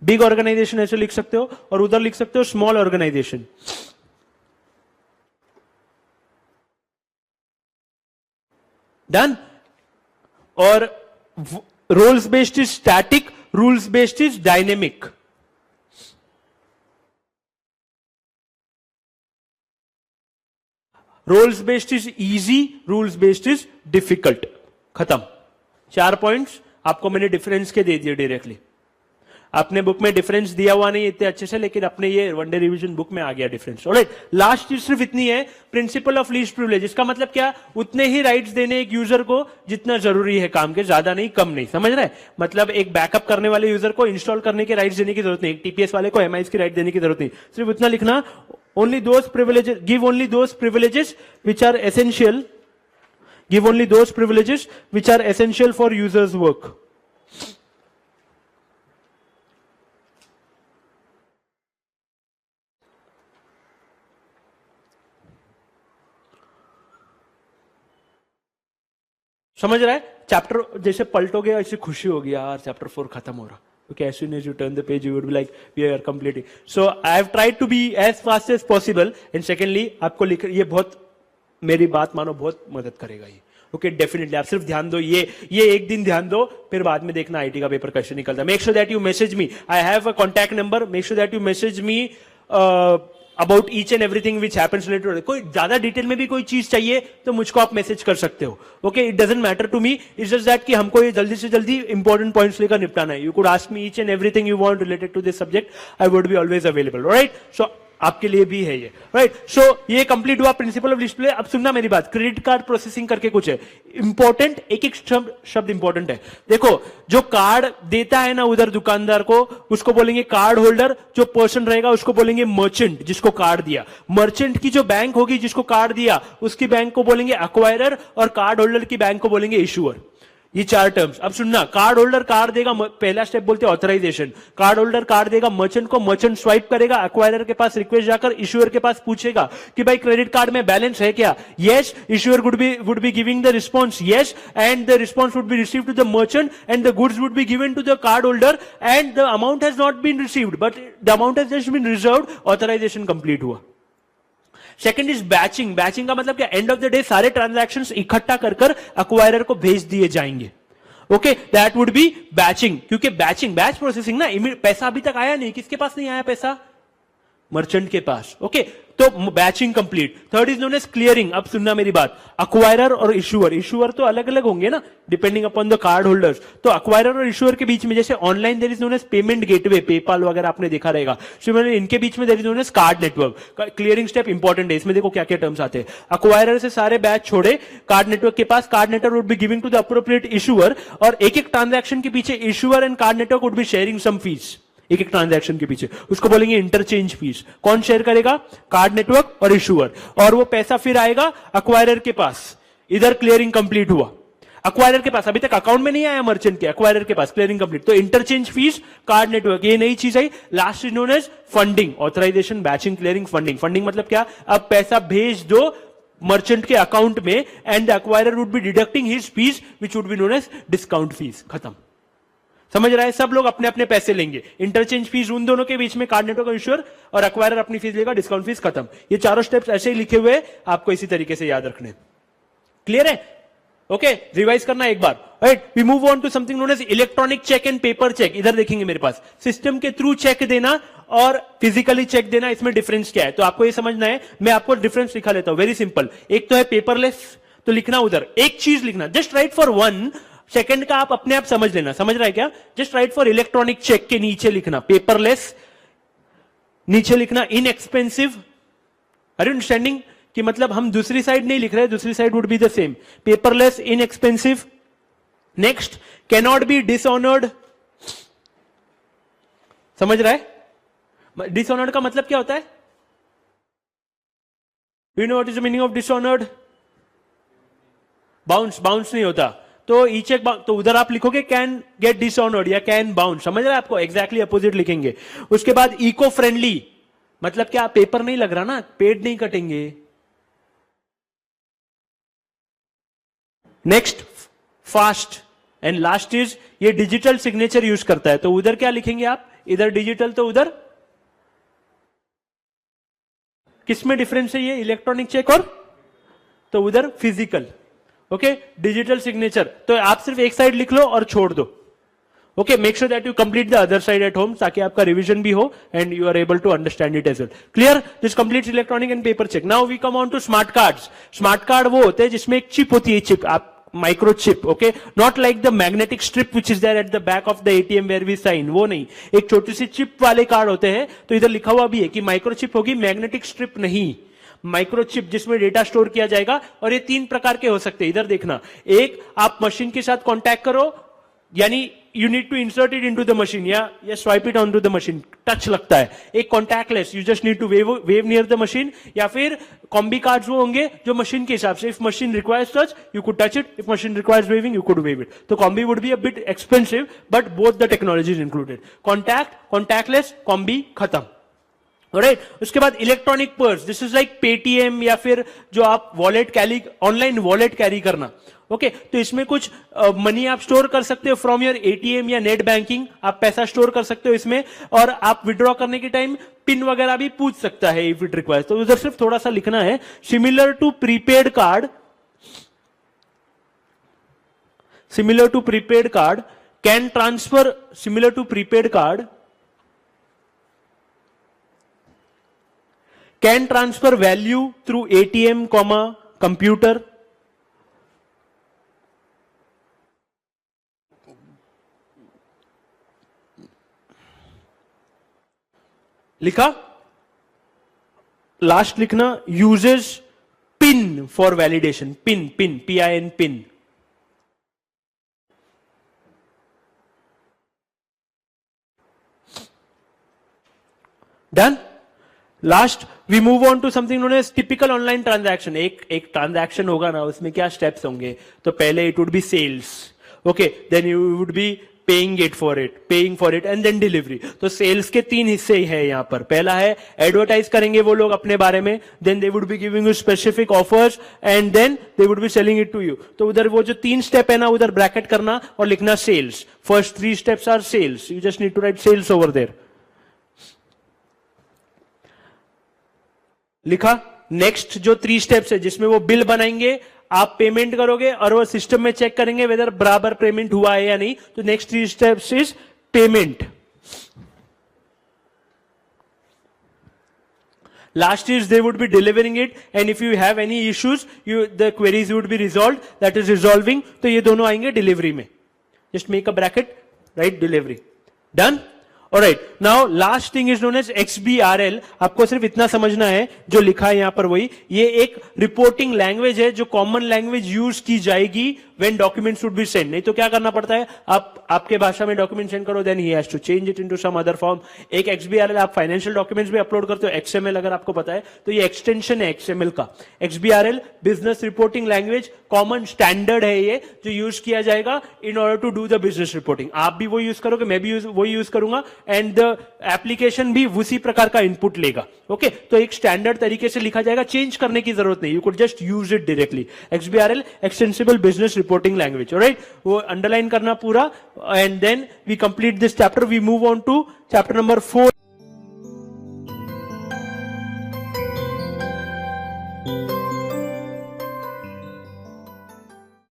big organisation ऐसे लिख सकते हो, और उधर लिख सकते हो स्मॉल ऑर्गेनाइजेशन। डन। और roles based is static, rules based is dynamic. Roles based is easy, rules based is difficult. खत्म, 4 पॉइंट्स आपको मैंने डिफरेंस के दे दिए डायरेक्टली। आपने बुक में डिफरेंस दिया हुआ नहीं इतने अच्छे से, लेकिन अपने ये वनडे रिवीजन बुक में आ गया डिफरेंस। ऑलराइट, लास्ट चीज सिर्फ इतनी है, प्रिंसिपल ऑफ लीस्ट प्रिविलेज। इसका मतलब क्या, उतने ही राइट्स देने एक यूजर को जितना जरूरी है काम के, ज्यादा नहीं कम नहीं, समझ रहे हैं? मतलब एक बैकअप करने वाले यूजर को इंस्टॉल करने के राइट्स देने की जरूरत नहीं, एक टीपीएस वाले को एमआईएस की राइट देने की जरूरत नहीं, सिर्फ इतना लिखना, only those privileges, give only those privileges which are essential, give only those privileges which are essential for users work. समझ रहा है? चैप्टर जैसे पलटोगे ऐसी खुशी होगी, यार चैप्टर 4 खत्म हो रहा। Okay, as soon as you turn the page, you would be like, we are completing. So I have tried to be as fast as possible. And secondly, आपको लिख, ये बहुत, मेरी बात मानो, बहुत मदद करेगा ये। ओके, डेफिनेटली आप सिर्फ ध्यान दो, ये एक दिन ध्यान दो, फिर बाद में देखना आईटी का पेपर कैसे निकलता है। Make sure that you message me, I have a contact number, make sure that you message me about each and everything which happens related. कोई ज्यादा डिटेल में भी कोई चीज चाहिए तो मुझको आप मैसेज कर सकते हो। Okay, it doesn't matter to me, it's just that कि हमको ये जल्दी से जल्दी इंपॉर्टेंट पॉइंट्स लेकर निपटाना है। You could ask me each and everything you want related to this subject, I would be always available. Right, so आपके लिए भी है ये। राइट, सो ये कंप्लीट हुआ प्रिंसिपल ऑफ डिस्प्ले। अब सुनना मेरी बात, क्रेडिट कार्ड प्रोसेसिंग करके कुछ है इंपॉर्टेंट, एक एक शब्द इंपॉर्टेंट है। देखो, जो कार्ड देता है ना उधर दुकानदार को, उसको बोलेंगे कार्ड होल्डर, जो पर्सन रहेगा उसको बोलेंगे मर्चेंट, जिसको कार्ड दिया। मर्चेंट की जो बैंक होगी जिसको कार्ड दिया, उसकी बैंक को बोलेंगे एक्वायरर, और कार्ड होल्डर की बैंक को बोलेंगे इशूअर। ये 4 टर्म्स। अब सुनना, कार्ड होल्डर कार्ड देगा, पहला स्टेप बोलते हैं ऑथराइजेशन। कार्ड होल्डर कार्ड देगा मर्चेंट को, मर्चेंट स्वाइप करेगा, एक्वायरर के पास रिक्वेस्ट जाकर इशूअर के पास पूछेगा कि भाई क्रेडिट कार्ड में बैलेंस है क्या? Yes, issuer would be giving the response yes, and the response would be received to the merchant, and the goods would be given to the card holder, and the amount has not been received but the amount has just been reserved. Authorization complete हुआ। Second is batching. Batching का मतलब क्या, end of the day सारे transactions इकट्ठा कर acquirer को भेज दिए जाएंगे। Okay, that would B batching, क्योंकि बैच प्रोसेसिंग ना, पैसा अभी तक आया नहीं, किसके पास नहीं आया पैसा? मर्चेंट के पास। ओके, तो batching complete. Third is known as clearing. अब सुनना मेरी बात, एक्वायरर और इशूअर, इशूअर तो अलग अलग होंगे ना depending upon the card holders. तो एक्वायरर और इशूअर के बीच में, जैसे online there is known as payment gateway, PayPal वगैरह आपने देखा रहेगा, सिमिलरली इनके बीच में there is known as card network. Clearing step important है, इसमें देखो क्या क्या टर्म्स आते हैं। एक्वायरर से सारे बैच छोड़े कार्ड नेटवर्क के पास, card network would be giving to the appropriate issuer, और एक एक ट्रांजैक्शन के पीछे issuer and card network would be sharing some fees. एक एक ट्रांजैक्शन के पीछे उसको बोलेंगे इंटरचेंज फीस। कौन शेयर करेगा? कार्ड नेटवर्क और इशूअर, और वो पैसा फिर आएगा एक्वायरर के पास। इधर क्लियरिंग कंप्लीट हुआ। एक्वायरर के पास अभी तक अकाउंट में नहीं आया मर्चेंट के, एक्वायरर के पास क्लियरिंग कंप्लीट। तो इंटरचेंज फीस, कार्ड नेटवर्क, ये नई चीज आई। Last is known as funding. Authorization, batching, clearing, funding. Funding मतलब क्या, अब पैसा भेज दो मर्चेंट के अकाउंट में, and the acquirer would be deducting his fees which would be known as discount fees. खत्म। समझ रहा है? सब लोग अपने अपने पैसे लेंगे। इंटरचेंज फीस उन दोनों के बीच में, कार्ड नेटवर्क और इशूअर, और एक्वायरर अपनी फीस लेगा, डिस्काउंट फीस खत्म। ये चारों स्टेप्स ऐसे ही लिखे हुए, आपको इसी तरीके से याद रखने। क्लियर है? ओके, रिवाइज करना एक बार। Right, we move on to something known as electronic cheque and paper cheque. इधर देखेंगे मेरे पास, सिस्टम के थ्रू चेक देना और फिजिकली चेक देना, इसमें डिफरेंस क्या है? तो आपको ये समझना है, मैं आपको डिफरेंस लिखा लेता हूं, वेरी सिंपल। एक तो है पेपरलेस, तो लिखना उधर एक चीज लिखना, जस्ट राइट फॉर 1 सेकंड का आप अपने आप समझ लेना। समझ रहा है क्या? Just write for electronic cheque के नीचे लिखना पेपरलेस, नीचे लिखना इनएक्सपेंसिव। Are you understanding? कि मतलब हम दूसरी साइड नहीं लिख रहे, दूसरी side would be the same. Paperless, inexpensive. Next, cannot be dishonoured. समझ रहा है? डिसऑनर्ड का मतलब क्या होता है? You know what is the meaning of dishonoured? Bounce नहीं होता। तो ई चेक, तो उधर आप लिखोगे कैन गेट डिसऑनर्ड या कैन बाउंस। समझ रहे हैं? आपको एग्जैक्टली अपोजिट लिखेंगे। उसके बाद इको फ्रेंडली, मतलब क्या, पेपर नहीं लग रहा ना, पेड़ नहीं कटेंगे। Next, fast. And last is, ये डिजिटल सिग्नेचर यूज करता है, तो उधर क्या लिखेंगे आप? इधर डिजिटल, तो उधर किसमें डिफरेंस है? ये इलेक्ट्रॉनिक चेक और, तो उधर फिजिकल। ओके, डिजिटल सिग्नेचर, तो आप सिर्फ एक साइड लिख लो और छोड़ दो। Okay, make sure that you complete the other side at home, ताकि आपका रिवीजन भी हो and you are able to understand it as well. Clear? This completes electronic and paper cheque. Now we come on to smart cards. Smart card वो होते हैं जिसमें एक chip होती है। चिप, आप microchip, okay, not like the magnetic strip which is there at the back of the ATM where we sign, वो नहीं, एक छोटी सी चिप वाले कार्ड होते हैं, तो इधर लिखा हुआ भी है कि माइक्रोचिप होगी, मैग्नेटिक स्ट्रिप नहीं, माइक्रोचिप जिसमें डेटा स्टोर किया जाएगा। और ये 3 प्रकार के हो सकते हैं, इधर देखना, एक आप मशीन के साथ कॉन्टैक्ट करो, यानी you need to insert it into the machine या swipe it onto the machine, touch लगता है, एक contactless, you just need to wave near the machine, या फिर कॉम्बी कार्ड्स वो होंगे जो मशीन के हिसाब से, if machine requires touch you could touch it, if machine requires waving you could wave it, तो combi would be a bit expensive but both the technologies included, contact, contactless, combi खत्म। Alright, उसके बाद electronic purse, this is like Paytm या फिर जो आप wallet carry, online wallet carry करना, okay तो इसमें कुछ मनी आप स्टोर कर सकते हो फ्रॉम योर एटीएम या नेट बैंकिंग, आप पैसा स्टोर कर सकते हो इसमें, और आप विड्रॉ करने के टाइम पिन वगैरह भी पूछ सकता है इफ इट रिक्वायर्स, तो उधर सिर्फ थोड़ा सा लिखना है, similar to prepaid card, similar to prepaid card can transfer, similar to prepaid card can transfer value through ATM, computer. लिखा, लास्ट लिखना, uses PIN for validation, PIN, PIN, PIN. Done? Last we move on to something known as typical online transaction, एक transaction होगा ना, उसमें क्या steps होंगे, तो पहले it would be sales, okay, then you would be paying for it and then delivery. तो sales के 3 हिस्से हैं यहां पर, पहला है एडवर्टाइज करेंगे वो लोग अपने बारे में, then they would be giving you specific offers and then they would be selling it to you. तो उधर वो जो 3 स्टेप है ना, उधर ब्रैकेट करना और लिखना sales, first 3 steps are sales, you just need to write sales over there. लिखा, नेक्स्ट जो 3 स्टेप्स है जिसमें वो बिल बनाएंगे, आप पेमेंट करोगे और वो सिस्टम में चेक करेंगे वेदर बराबर पेमेंट हुआ है या नहीं, तो next 3 steps is payment. Last is they would be delivering it and if you have any issues, the queries would be resolved, that is resolving, तो ये दोनों आएंगे डिलीवरी में। Just make a bracket, write delivery. Done? Alright, now last thing is known as XBRL. आपको सिर्फ इतना समझना है, जो लिखा है यहां पर वही, ये एक रिपोर्टिंग लैंग्वेज है जो कॉमन लैंग्वेज यूज की जाएगी when documents would be sent. नहीं तो क्या करना पड़ता है, आपके भाषा में डॉक्यूमेंट सेंड करो, then he has to change it into some other form. एक XBRL आप फाइनेंशियल डॉक्यूमेंट्स भी अपलोड करते हो, XML अगर आपको पता है, तो ये एक्सटेंशन है XML का। XBRL business reporting language, common standard है ये, जो यूज किया जाएगा in order to do the business reporting. आप भी वो यूज करोगे, मैं भी वो यूज करूंगा, एंड द एप्लीकेशन भी उसी प्रकार का इनपुट लेगा। ओके, तो एक स्टैंडर्ड तरीके से लिखा जाएगा, चेंज करने की जरूरत नहीं, you could just use it directly. XBRL extensible business reporting language, alright, वो अंडरलाइन करना पूरा, and then we complete this chapter, we move on to chapter number 4।